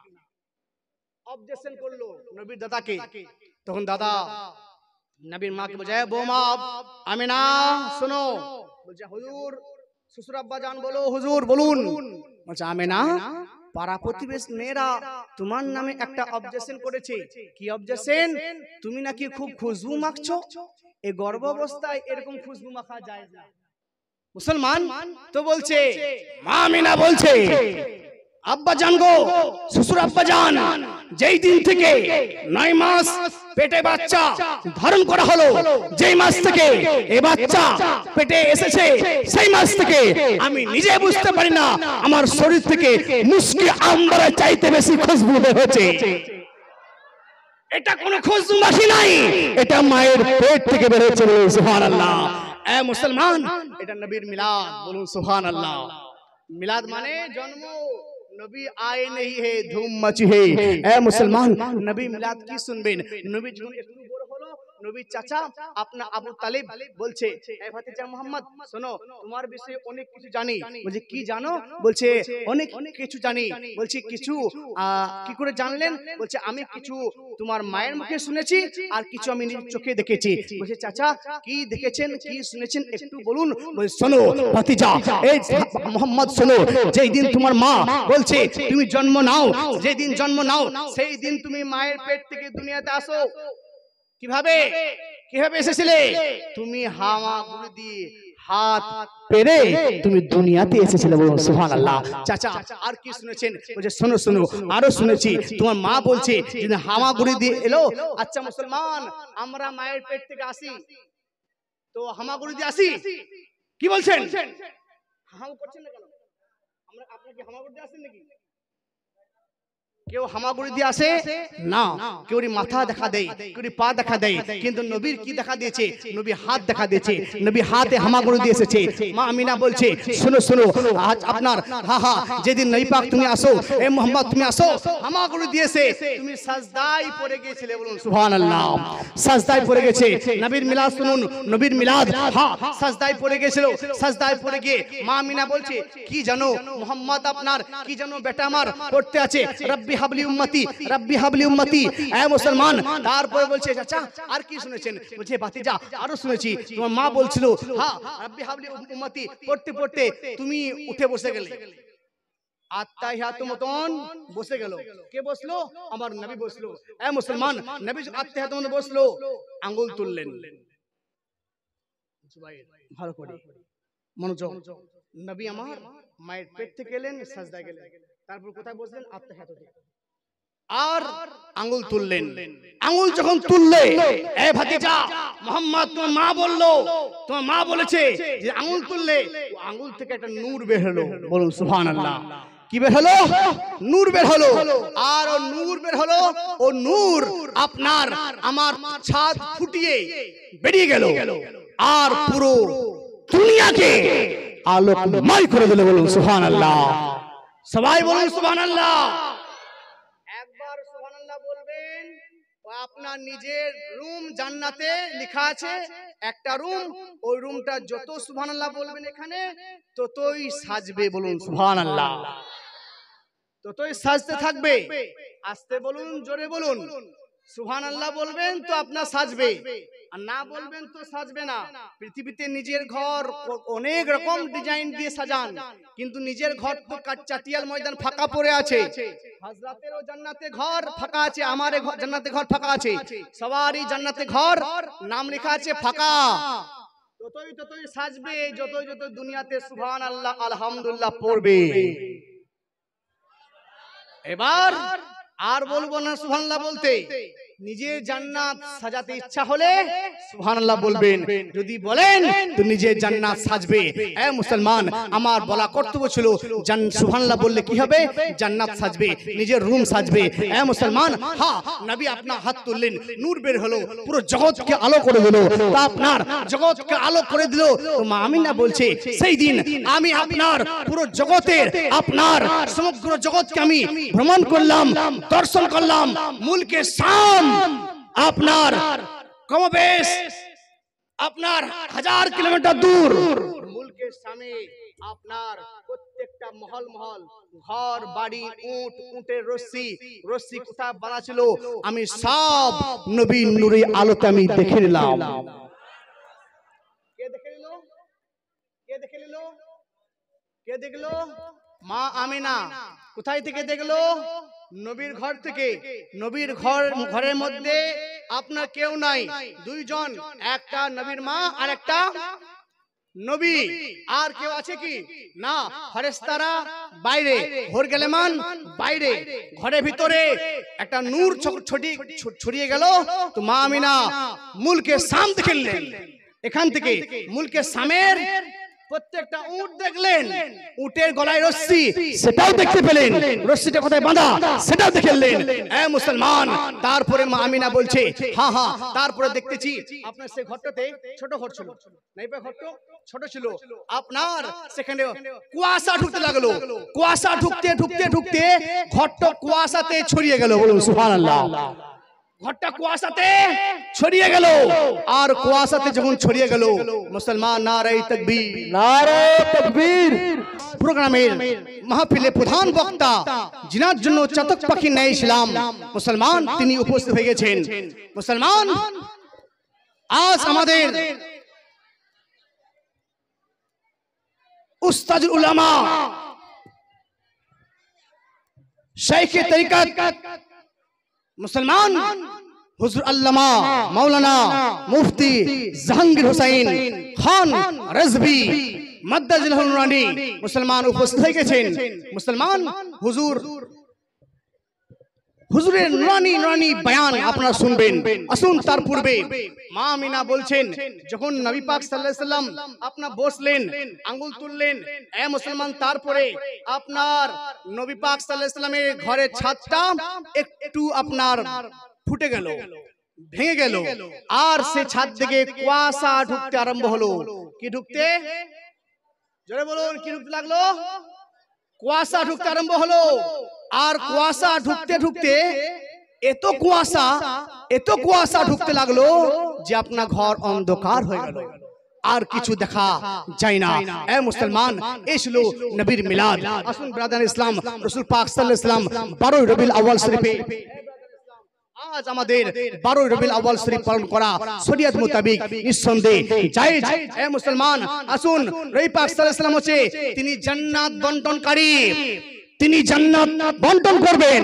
অবজেকশন করলো নবীর দাদাকে। তখন দাদা নবীর মাকে বোঝায়, বৌমা আমিনা শোনো, বলছে হুজুর, শ্বশুর আব্বা জান বলো, হুজুর বলুন। বলছে আমিনা, পাড়া প্রতিবেশ মেয়েরা তোমার নামে একটা অবজেকশন করেছে। কি অবজেকশন? তুমি নাকি খুব খুশবু মাখছো, এই গর্ভাবস্থায় এরকম খুশবু মাখা যায় না। মুসলমান তো বলছে, মা আমিনা বলছে, আব্বা জান গো, শ্বশুর আব্বা জান, যেই দিন থেকে 9 মাস পেটে বাচ্চা ধারণ করা হলো, যেই মাস থেকে এই বাচ্চা পেটে এসেছে, সেই মাস থেকে আমি নিজে বুঝতে পারি না আমার শরীর থেকে মুস্কি আম্বরের চাইতে বেশি খুশবু বের হচ্ছে। এটা কোনো খুশবু মাখি নাই, এটা মায়ের পেট থেকে বের হচ্ছে, বলুন সুবহানাল্লাহ। মুসলমান, এটা নবীর মিলাদ, বলুন সুবহানাল্লাহ। मिलाद माने जन्म, नबी आए नहीं है धूम मची है। ए मुसलमान, नबी मिलाद की सुनबेन, नबी নবী চাচা আপনার আবু তালিব বলছে, এই ভাতিজা মুহাম্মদ শোনো, তোমার বিষয়ে অনেক কিছু জানি। বলছে কি জানো? বলছে অনেক কিছু জানি। বলছি কিছু কি করে জানলেন? বলছে আমি কিছু তোমার মায়ের মুখে শুনেছি, আর কিছু আমি নিজের চোখে দেখেছি। বলছে চাচা কি দেখেছেন, কি শুনেছেন একটু বলুন। বলছে শোনো ভাতিজা, এই মুহাম্মদ শোনো, যেই দিন তোমার মা বলছে তুমি জন্ম নাও, যেই দিন জন্ম নাও সেই দিন তুমি মায়ের পেট থেকে দুনিয়াতে আসো। কিভাবে কিভাবে এসেছিলে? তুমি হামাগুড়ি দিয়ে হাত পেরে তুমি দুনিয়াতে এসেছিলে, বলুন সুবহানাল্লাহ। চাচা আর কি শুনেছেন? বলছে শোনো শোনো, আরো শুনেছি তোমার মা বলছে যদি হামাগুড়ি দিয়ে এলো। আচ্ছা মুসলমান, আমরা মায়ের পেট থেকে আসি তো হামাগুড়ি দিয়ে আসি, কি বলছেন? হাম করছেন না কেন? আমরা আপনাকে হামাগুড়ি দিয়ে আসেন নাকি? কেউ হামাগুড়ি দিয়ে আসে না, কেউ মাথা দেখা দেয়, কেউ পা দেখা দেয়, কিন্তু নবীর কি দেখা দিয়েছে? নবী হাত দেখা দিয়েছে, নবী হাতে হামাগুড়ি দিয়ে এসেছে। মা আমিনা বলছে, শোনো শোনো, আজ আপনার যেদিন নবী পাক তুমি আসো, এ মোহাম্মদ তুমি আসো, হামাগুড়ি দিয়েছে, তুমি সাজদায় পড়ে গিয়েছিলে, বলুন সুবহানাল্লাহ। সাজদায় পড়ে গেছে। নবীর মিলাদ শুনুন, নবীর মিলাদ, সাজদায় পড়ে গিয়েছিল। সাজদায় পড়ে গিয়ে মা আমিনা বলছে, কি জানো মোহাম্মদ আপনার কি জানো বেটা আমার পড়তে আছে, রব্বি হাবলি উম্মতি, রব্বি হাবলি উম্মতি। এ মুসলমান, তারপরে বলছে, চাচা আর কি শুনেছেন? বলছে, ভাতিজা আরো শুনেছি, তোমার মা বলছিল রব্বি হাবলি উম্মতি পড়তে পড়তে তুমি উঠে বসে গেলে, আত্তাহিয়াতুর মতন বসে গেল। কে বসলো? আমার নবী বসলো। এ মুসলমান, নবী আত্তাহিয়াতুর মতন বসলো, আঙ্গুল তুললেন। ভালো করে মনোযোগ। নবী আমার মায়ের পেট থেকে এলেন, সাজদায় গেলেন, তারপর কোথায় বসলেন? আত্তাহিয়াতে। আর আঙ্গুল তুললেন। আঙ্গুল যখন তুললে, এ ভাতিজা মোহাম্মদ, তোমার মা বললো, তোমার মা বলেছে যে আঙ্গুল তুললে, আঙ্গুল থেকে একটা নূর বের হলো, বলুন সুবহানাল্লাহ। কি বের হলো? নূর বের হলো। আর ও নূর বের হলো, ও নূর আপনার আমার ছাদ ফুটিয়ে বেরিয়ে গেল, আর পুরো দুনিয়াকে আলোকময় করে দিল, বলুন সুবহানাল্লাহ। সবাই বলুন সুবহানাল্লাহ। একবার সুবহানাল্লাহ বলবেন। আপনার নিজের রুম জান্নাতে লেখা আছে একটা রুম, ওই রুমটা যত সুবহানাল্লাহ বলবেন এখানে ততই সাজবে, বলুন সুবহানাল্লাহ। ততই সাজতে থাকবে। আস্তে বলুন, জোরে বলুন। সুবহানাল্লাহ বলবেন তো আপনার সাজবে, আর না বলবেন তো সাজবে না। পৃথিবীতে নিজের ঘর অনেক রকম ডিজাইন দিয়ে সাজান, কিন্তু নিজের ঘর তো চাটিয়াল ময়দান ফাঁকা পড়ে আছে। হযরতেরও জান্নাতে ঘর ফাঁকা আছে, আমার জান্নাতে ঘর ফাঁকা আছে, সবারই জান্নাতে ঘর নাম লেখা আছে ফাঁকা। ততই ততই সাজবে, যতই যতই দুনিয়াতে সুবহানাল্লাহ আলহামদুলিল্লাহ পড়বে। এবার আর বলবো না সুবহানাল্লাহ বলতে। নিজের জান্নাত সাজাতে ইচ্ছা হলে সুবহানাল্লাহ বলবেন, যদি বলেন তো নিজের জান্নাত সাজবে। এ মুসলমান, আমার বলা কর্তব্য ছিল সুবহানাল্লাহ বললে কি হবে? জান্নাত সাজবে, নিজের রুম সাজবে। এ মুসলমান, নবী আপনার হাত তুললেন, নূর বের হলো, পুরো জগৎকে আলো করে দিল। তা আপনার জগৎকে আলো করে দিল। তো মা আমিনা বলছে, সেই দিন আমি আপনার পুরো জগতের, আপনার সমগ্র জগৎকে আমি ভ্রমণ করলাম, দর্শন করলাম। মুলকে শাম আপনার কমবেশ আপনার 1000 কিলোমিটার দূর। মুলকে শামে আপনার প্রত্যেকটা মহল মহল, ঘর বাড়ি, উট, উটের রস্সি, রস্সি কোথায় বাঁধা ছিল, আমি সব নবীর নূরের আলোতে আমি দেখে নিলাম। কে দেখে নিল? কে দেখে নিল? কে দেখলো? মা আমিনা। কোথায় থেকে দেখলো? নবীর ঘর থেকে। নবীর ঘরের মধ্যে আপনার কেউ নাই, দুইজন, একটা নবীর মা আর একটা নবী। আর কেউ আছে কি? না। ফেরেশতারা বাইরে, ঘর গেলেমান বাইরে, ঘরের ভিতরে একটা নূর ছড়িয়ে গেল। তো মা আমিনা মুলকে শাম দেখলেন। এখান থেকে মুলকে শামের প্রত্যেকটা উট দেখলেন, উটের গলায় রস্সি, সেটাও দেখতে পেলেন, রস্সিটা কোথায় বাঁধা সেটাও দেখলেন। এ মুসলমান, তারপরে মা আমিনা বলছে, তারপরে দেখতেছি আপনার সে ঘরটাতে ছোট ঘর ছিল, নাইবা ঘরটা ছোট ছিল, আপনার সেখানে কুয়াশা ঢুকতে লাগলো। কুয়াশা ঢুকতে ঢুকতে ঢুকতে ঘরটা কুয়াশাতে ছড়িয়ে গেল, বলুন সুবহানাল্লাহ। ঘরটা কুয়াশাতে ছড়িয়ে গেল। আর কুয়াশাতে যখন ছড়িয়ে গেল, মুসলমান নারে তাকবীর, নারে তাকবীর। প্রোগ্রামের মাহফিলে প্রধান বক্তা, জিনার জন্য চাতক পাখি ন্যায় ছিলাম মুসলমান, তিনি উপস্থিত হয়ে গেছেন। মুসলমান, আজ আমাদের উস্তাদুল উলামা, শাইখে তরিকত মুসলমান হুজুর আল্লামা মাওলানা মুফতি জাহাঙ্গীর হোসেন খান রাজভী মাদ্দাজিল্লাহুল নুরানি মুসলমান উপস্থিত হয়ে গেছেন। মুসলমান, হুজুর হুজুরের নুরানি নুরানি বয়ান আপনারা শুনবেন। আসুন তার পূর্বে মা আমিনা বলছেন, যখন নবী পাক সাল্লাল্লাহু আলাইহি সাল্লাম আপনার বসলেন, আঙ্গুল তুললেন, এ মুসলমান, তারপরে আপনার নবী পাক সাল্লাল্লাহু আলাইহি সাল্লামের ঘরের ছাদটা একটু আপনার ফুটে গেল, ভেঙে গেল, আর সে ছাদ থেকে কুয়াশা ঢুকতে আরম্ভ হলো। কি ঢুকতে? জোরে বলুন, কি ঢুকতে লাগলো? কুয়াশা ঢুকতে আরম্ভ হলো। আর কুয়াশা ঢুকতে ঢুকতে এত কুয়াশা ঢুকতে লাগলো যে আপনার ঘর অন্ধকার হয়ে গেল, আর কিছু দেখা যায় না। এ মুসলমান, এসলো নবীর মিলাদ। আসুন ব্রাদার ইসলাম, রাসূল পাক সাল্লাল্লাহু আলাইহি ওয়াসাল্লাম 12 রবিউল আউয়াল শরীফে, আজ আমাদের 12 রবিউল আউয়াল শরীফ পালন করা শরীয়ত মোতাবেক নিঃসন্দেহে জায়েজ। এ মুসলমান, আসুন, নবী পাক সাল্লাল্লাহু আলাইহি ওয়াসাল্লাম হচ্ছে তিনি জান্নাত বন্টনকারী, তিনি জান্নাত বন্টন করবেন,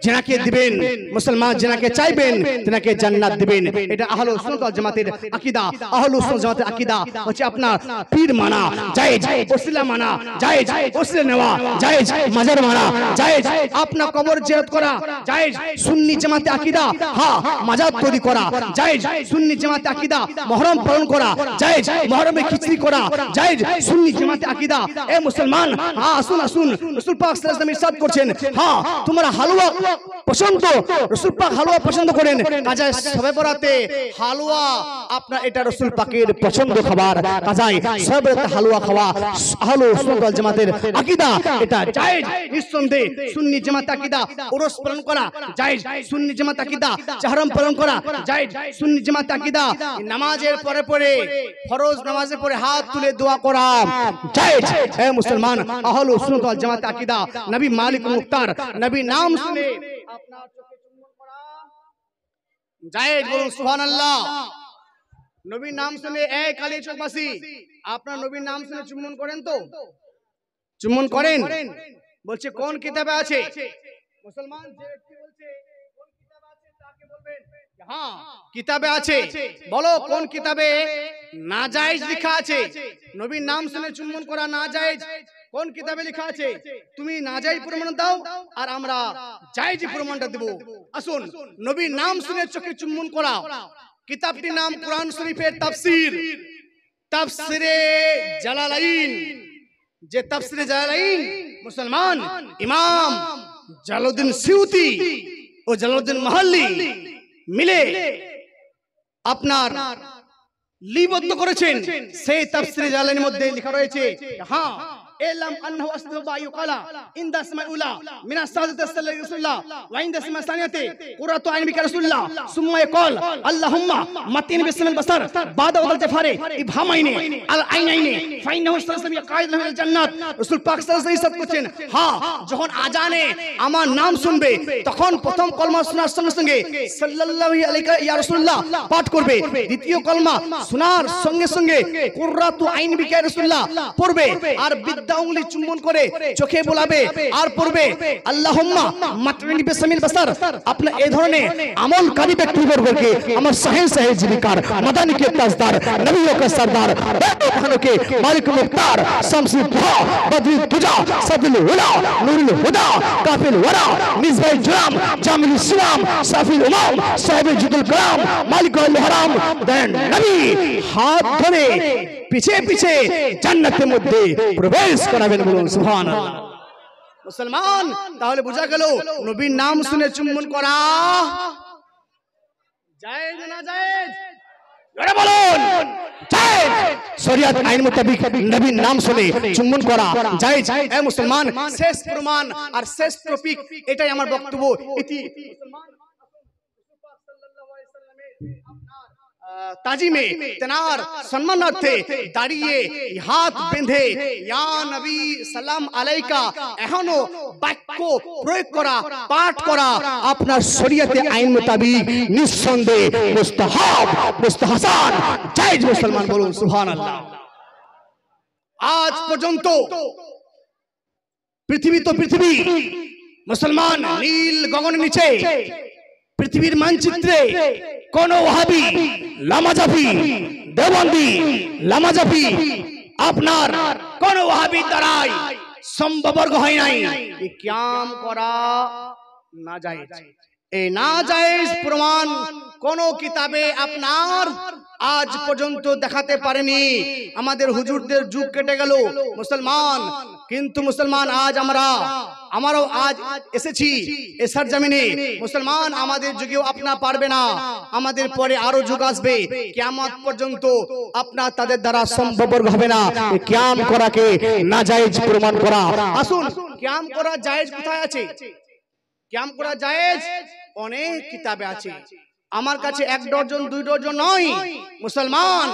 যাকে দিবেন মুসলমান, যাকে চাইবেন তাকে জান্নাত দিবেন। এটা আহলুস সুন্নাত ওয়াল জামাতের আকীদা। আহলুস সুন্নাত জামাতের আকীদা হচ্ছে আপনার পীর মানা জায়েজ, ওসিলা মানা জায়েজ, ওসিলা নেওয়া জায়েজ, মাজার মানা জায়েজ, আপনার কবর জিয়ারত করা জায়েজ। সুন্নি জামাতের আকীদা, হ্যাঁ, মাজার তৈরি করা জায়েজ। সুন্নি জামাতের আকীদা মুহররম পালন করা জায়েজ, মুহররমে খিচড়ি করা জায়েজ। সুন্নি জামাতের আকীদা। এ মুসলমান, হ্যাঁ, আসুন আসুন, রাসূল পাক সাল্লাল্লাহু আলাইহি ওয়াসাল্লাম ইরশাদ করছেন, হ্যাঁ, তোমরা হালুয়া পছন্দ, রাসূল পাক হালুয়া পছন্দ করেন, কাজায় শবে বরাতে হালুয়া আপনার এটা রাসূল পাকের পছন্দ খাবার, কাজায় শবে বরাতে হালুয়া খাওয়া আহলুস সুন্নাত ওয়াল জামাতের আকীদা, এটা জায়েজ নিঃসন্দেহে। সুন্নি জামাতের আকীদা উরুস পালন করা জায়েজ, সুন্নি জামাতের আকীদা মুহররম পালন করা জায়েজ, সুন্নি জামাতের আকীদা নামাজের পরে পরে, ফরজ নামাজের পরে হাত তুলে দোয়া করা জায়েজ। হে মুসলমান, আহলুস সুন্নাত ওয়াল জামাতের আকীদা নবী মালিক মুখতার, নবী নাম শুনে আপনার চোখে চুম্বন করা জায়েজ। বলুন সুবহানাল্লাহ। নবীর নাম শুনে, এই কালিয়াচকবাসী, আপনার নবীর নাম শুনে চুম্বন করেন তো? চুম্বন করেন? বলছে কোন কিতাবে আছে? মুসলমান যে ব্যক্তি বলছে কোন কিতাবে আছে তাকে বলবেন, হ্যাঁ কিতাবে আছে। বলো কোন কিতাবে নাজায়েজ লেখা আছে? নবীর নাম শুনে চুম্বন করা নাজায়েজ কোন কিতাবে লেখা আছে? তুমি নাজায়েজ প্রমাণ দাও আর আমরা জায়েজ প্রমাণটা দেব। আসুন, নবীর নাম শুনে চোখে চুম্বন করা, কিতাবটির নাম কোরআন শরীফের তাফসীর, তাফসীরে জালালাইন। যে তাফসীরে জালালাইন মুসলমান ইমাম জালালউদ্দিন সিউতি ও জালালউদ্দিন মাহাল্লি মিলে আপনার লিপিবদ্ধ করেছেন, সেই তাফসীরে জালালাইনের মধ্যে লেখা রয়েছে, হ্যাঁ, এলাম আনহু আসদবা ইউকালা ইনদা সামাউলা মিনা সাদাত রাসূলুল্লাহ ওয়া ইনদা সামা সানিয়াতে কুরাতু আইন বিকা রাসূলুল্লাহ সুম্মা ইয়াকাল আল্লাহুম্মা মাতিন বিসমিল বাসার বাদা ওয়াল জাফারে ইবহামাইনে আল আইনাইনে ফাইনাহু সাল্লাল্লাহু ইয়াকাইদ লাহুল জান্নাত। রাসূল পাক সাল্লাল্লাহু আলাইহি ওয়াসাল্লাম বলেছেন, হ্যাঁ, যখন আজানে আমার নাম শুনবে তখন প্রথম কলমা শোনার সঙ্গে সঙ্গে সাল্লাল্লাহু আলাইহি ইয়া রাসূলুল্লাহ পাঠ করবে, দ্বিতীয় কলমা শোনার সঙ্গে সঙ্গে কুরাতু আইন বিকা রাসূলুল্লাহ পড়বে, আর উঙ্গলি চুম্বন করে চোখে বোলাবে আর পড়বে আল্লাহুম্মা মাতমিনি বিসমিল বাসার। আপনার এই ধরনের আমলকারী ব্যক্তিবর্গকে আমার শাহে শাহে জীবিকার মাদানী কে তাজদার, নবীও কা সরদার, বেখানকে মালিক মুখতার, শামসুল দুহা, বদরুল তুজা, সাদুল উলা, নূরুল হুদা, কাফিল ওয়ারা, মিসবাহ জুরাম, জামিল ইসলাম, সাফিল উমাম, সাহেব জুদুল কালাম, মালিক আল হারাম, দেন নবী হাত ধরে পিছে পিছে জান্নাতের মধ্যে প্রবেশ করাবেন। বলুন সুবহানাল্লাহ। মুসলমান, তাহলে বোঝা গেল নবীর নাম শুনে চুম্বন করা জায়েজ না জায়েজ? জোরে বলুন জায়েজ। শরীয়ত আইন মোতাবেক নবীর নাম শুনে চুম্বন করা জায়েজ। এ মুসলমান, শেষ প্রমাণ আর শেষ টপিক, এটাই আমার বক্তব্য। ইতি মুসলমান তাজিমে তেনার সম্মানার্থে দাঁড়িয়ে হাত বেঁধে ইয়া নবী সালাম আলাইকা এখনো বাক্য প্রয়োগ করা, পাঠ করা আপনার শরীয়তে আইন মোতাবেক নিঃসন্দেহে মুস্তাহাব, মুস্তাহসান, জায়েজ। মুসলমান বলুন সুবহানাল্লাহ। আজ পর্যন্ত পৃথিবী তো পৃথিবী, মুসলমান নীল গগনের নিচে পৃথিবীর মানচিত্রে কোন ওয়াহাবি, লামাজাফি, দেওবন্দি, লামাজাফি আপনার কোন ওয়াহাবি দ্বারাই সম্ভবর্গ হয় নাই। কিয়াম করা নাজায়েজ। এই নাজায়েজ প্রমাণ কোন কিতাবে আপনার আজ পর্যন্ত দেখাতে পারেনি। আমাদের হুজুরদের যুগ কেটে গেল মুসলমান, কিন্তু মুসলমান আজ আমরাও আজ এসেছি এ সরজমিনে। মুসলমান আমাদের যুগেও আপনা পারবে না, আমাদের পরে আরো যুগ আসবে, কিয়ামত পর্যন্ত আপনা তাদের দ্বারা সম্ভব হবে না কিয়াম করাকে নাজায়েজ প্রমাণ করা। আসুন, কিয়াম করা জায়েজ কোথায় আছে? কিয়াম করা জায়েজ অনেক কিতাবে আছে। আমার কাছে 1 ডজন 2 ডজন নয় মুসলমান,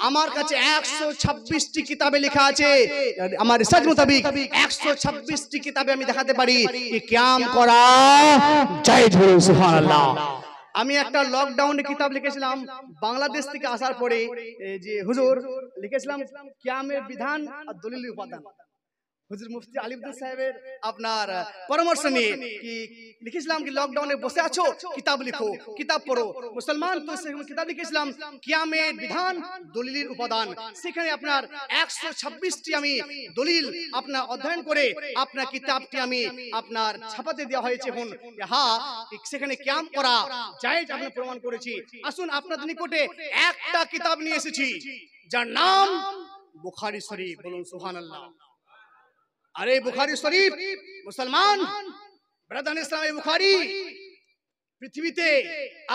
আমার কাছে 126টি কিতাবে লেখা আছে। আমার রিসার্চ মোতাবেক 126টি কিতাবে আমি দেখাতে পারি যে কিয়াম করা জায়েজ। বলুন সুবহানাল্লাহ। আমি একটা লকডাউনে কিতাব লিখেছিলাম বাংলাদেশ থেকে আসার পরে, যে হুজুর লিখেছিলাম কিয়ামের বিধান আর দলিল উপাদান। হুজুর মুফতি আলিউদ্দিন সাহেবের আপনার পরামর্শ নিয়ে কি লিখেছিলাম কি লকডাউনে বসে আছো, কিতাব লিখো, কিতাব পড়ো। মুসলমান তো কিতাব লিখেছিলাম কিয়ামের বিধান দলিলের উপাদান। সেখানে আপনার 126টি আমি দলিল আপনার অধ্যয়ন করে আপনার কিতাবটি আমি আপনার ছাপাতে দেওয়া হয়েছে। এখন হ্যাঁ, সেখানে কিয়াম করা জায়েজ আপনি প্রমাণ করেছি। আসুন, আপনাদের নিকটে একটা কিতাব নিয়ে এসেছি যার নাম বুখারী শরীফ। বলুন সুবহানাল্লাহ। আরে বুখারী শরীফ মুসলমান ব্রাদার ইসলামে বুখারী পৃথিবীতে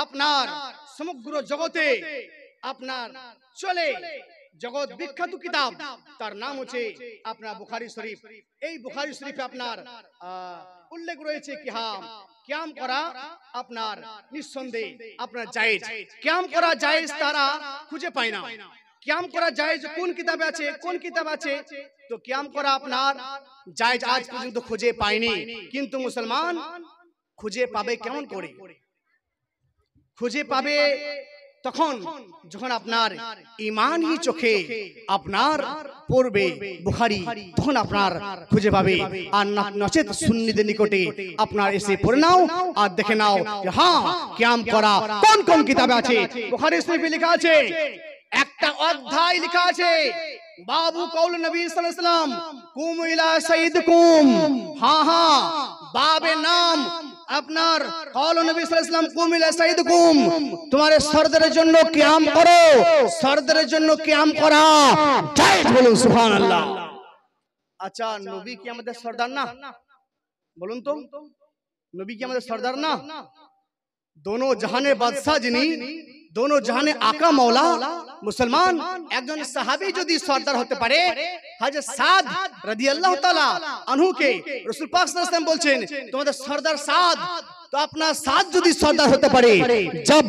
আপনার সমগ্র জগতে আপনার চলে জগৎ বিখ্যাত কিতাব, তার নাম হচ্ছে আপনার বুখারী শরীফ। এই বুখারী শরীফে আপনার উল্লেখ রয়েছে কি হ্যাঁ, কিয়াম করা আপনার নিঃসন্দেহে আপনার জায়েজ। কিয়াম করা জায়েজ তারা খুঁজে পায় না। কিয়াম করা জায়েজ কোন কিতাবে আছে, কোন কিতাব আছে? তো কিয়াম করা আপনার জায়েজ আজ পর্যন্ত খুঁজে পায়নি। কিন্তু মুসলমান খুঁজে পাবে কেমন করে? খুঁজে পাবে তখন যখন আপনার ঈমানি চোখে আপনার পড়বে বুখারী, তখন আপনার খুঁজে পাবে। আর নচেত সুন্নিদের নিকটে আপনার এসে পড়ে নাও আর দেখে নাও যে হ্যাঁ, কিয়াম করা কোন কোন কিতাবে আছে। বুখারী শরীফে লেখা আছে, একটা অধ্যায় লেখা আছে বাবু কৌল নবী সাল্লাল্লাহু আলাইহি ওয়াসাল্লাম কুম ইলা সাইয়্যিদিকুম। হ্যাঁ হ্যাঁ, বাবের নাম আপনার কৌল নবী সাল্লাল্লাহু আলাইহি ওয়াসাল্লাম কুম ইলা সাইয়্যিদিকুম, তোমাদের সরদারের জন্য কিয়াম করো, সরদারের জন্য কিয়াম করা জায়েজ। বলুন সুবহানাল্লাহ। আচ্ছা, নবী কি আমাদের সরদার না? বলুন তো, নবী কি আমাদের সরদার না? दोनों जहाনের বাদশা যিনি, दोनों जहाने आका मौला, मुसलमान একজন সাহাবী যদি সরদার হতে পারে, হযরত সাদ রাদিয়াল্লাহু তাআলা আনহু কে রাসূল পাক সাল্লাল্লাহু আলাইহি ওয়াসাল্লাম বলছেন তোমাদের সরদার সাদ। तो अपना साथ जो सौदा होते पड़े, जब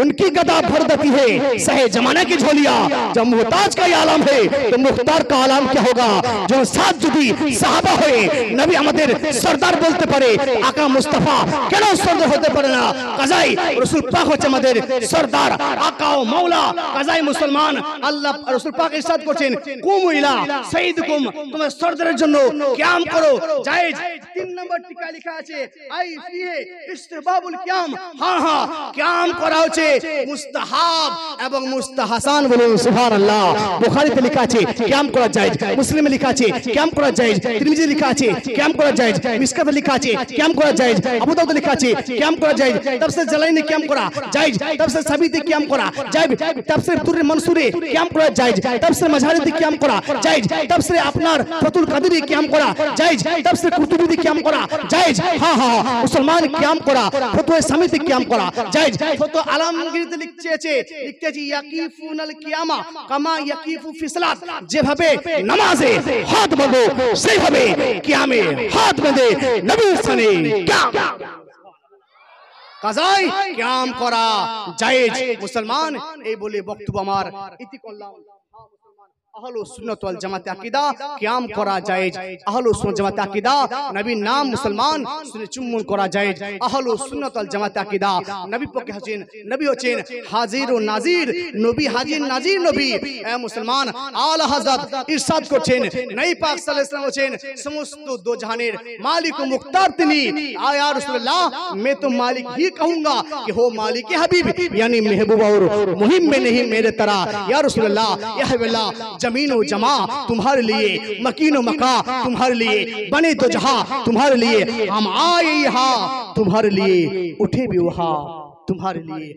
उनकी गदा भर देती है सहे जमाने की झोलियां, जब मुहताज का आलम है तो मुख्तार का आलम क्या होगा? जो साथ जुदी साहबा है नबी আমাদের সরদার বলতে পারে, আকা মুস্তাফা কেন সরদার হতে পারে না? কাজাই রাসূল পাক হচ্ছে আমাদের সরদার, আকা ও মাওলা। কাজাই মুসলমান আল্লাহ রাসূল পাক ইরশাদ করেছেন কুমু ইলা সাইয়্যিদিকুম, তোমরা সরদারের জন্য কিয়াম করো জায়েজ। 3 নম্বর টিকা লেখা আছে আই ফিহে ইস্তিহবাবুল কিয়াম। হ্যাঁ হ্যাঁ, কিয়াম করা হচ্ছে মুস্তাহাব এবং মুস্তাহাসান। বলুন সুবহানাল্লাহ। বুখারীতে লেখা আছে কিয়াম করা জায়েজ, মুসলিমে লেখা আছে কিয়াম করা জায়েজ, তিরমিজি লেখা আছে কিয়াম করা জায়েজ, মিশকাতে লেখা আছে কিয়াম করা জায়েজ, আবু দাউদে লেখা আছে কিয়াম করা জায়েজ, তাফসীর জালালাইনে কিয়াম করা জায়েজ, তাফসীর সাবিতে কিয়াম করা জায়েজ, তাফসীর তুররে মনসুরে কিয়াম করা জায়েজ, তাফসীর মাঝহারিতে কিয়াম করা জায়েজ, তাফসীর আপনার ফাতুল কাদিরে কিয়াম করা জায়েজ, তাফসীর কুতুবিতে কিয়াম করা জায়েজ। হ্যাঁ হ্যাঁ, মুসলমান কিয়াম করা, ফতোয়া সামিতে কিয়াম করা জায়েজ। ফতোয়া আলমগীরিতে লিখতেছে ইয়াকিফুনাল কিয়ামা কামা ইয়াকিফু ফি সালাত, যেভাবে নামাজে হাত বাঁধো সেইভাবে কিয়ামে হাত বেঁধে নবী সানে কিয়াম। কাজাই কিয়াম করা জায়েজ মুসলমান। এই বলে বক্তব্য আমার ইতি করলাম। আহলুস সুন্নাত ওয়াল জামাত আকীদা কিয়াম করা জায়েজ। আহলুস সুন্নাত জামাত আকীদা নবীর নাম মুসলমান শুনে চুম্বন করা জায়েজ। আহলুস সুন্নাত ওয়াল জামাত আকীদা নবী পক্ষে হচ্ছেন, নবী হচ্ছেন হাজির ও নাজির নবী, হাজির নাজির নবী। এ মুসলমান, আলা হযরত ইরশাদ করছেন নবী পাক সাল্লাল্লাহু আলাইহি ওয়াসাল্লাম হচ্ছেন সমস্ত দো জাহানের মালিক ও মুখতার তিনি। আয়া রাসূলুল্লাহ, मैं तो मालिक ही कहूंगा कि हो मालिक हबीब, यानी महबूब और मुहिम में नहीं मेरे तरह। या रसूलुल्लाह, या हबीबल्लाह, जमीन व जमा तुम्हारे लिए, मकीन व मका तुम्हारे लिए, बने तो जहां तुम्हारे लिए, हम आए यहाँ तुम्हारे लिए उठे भी वहाँ तुम्हारे लिए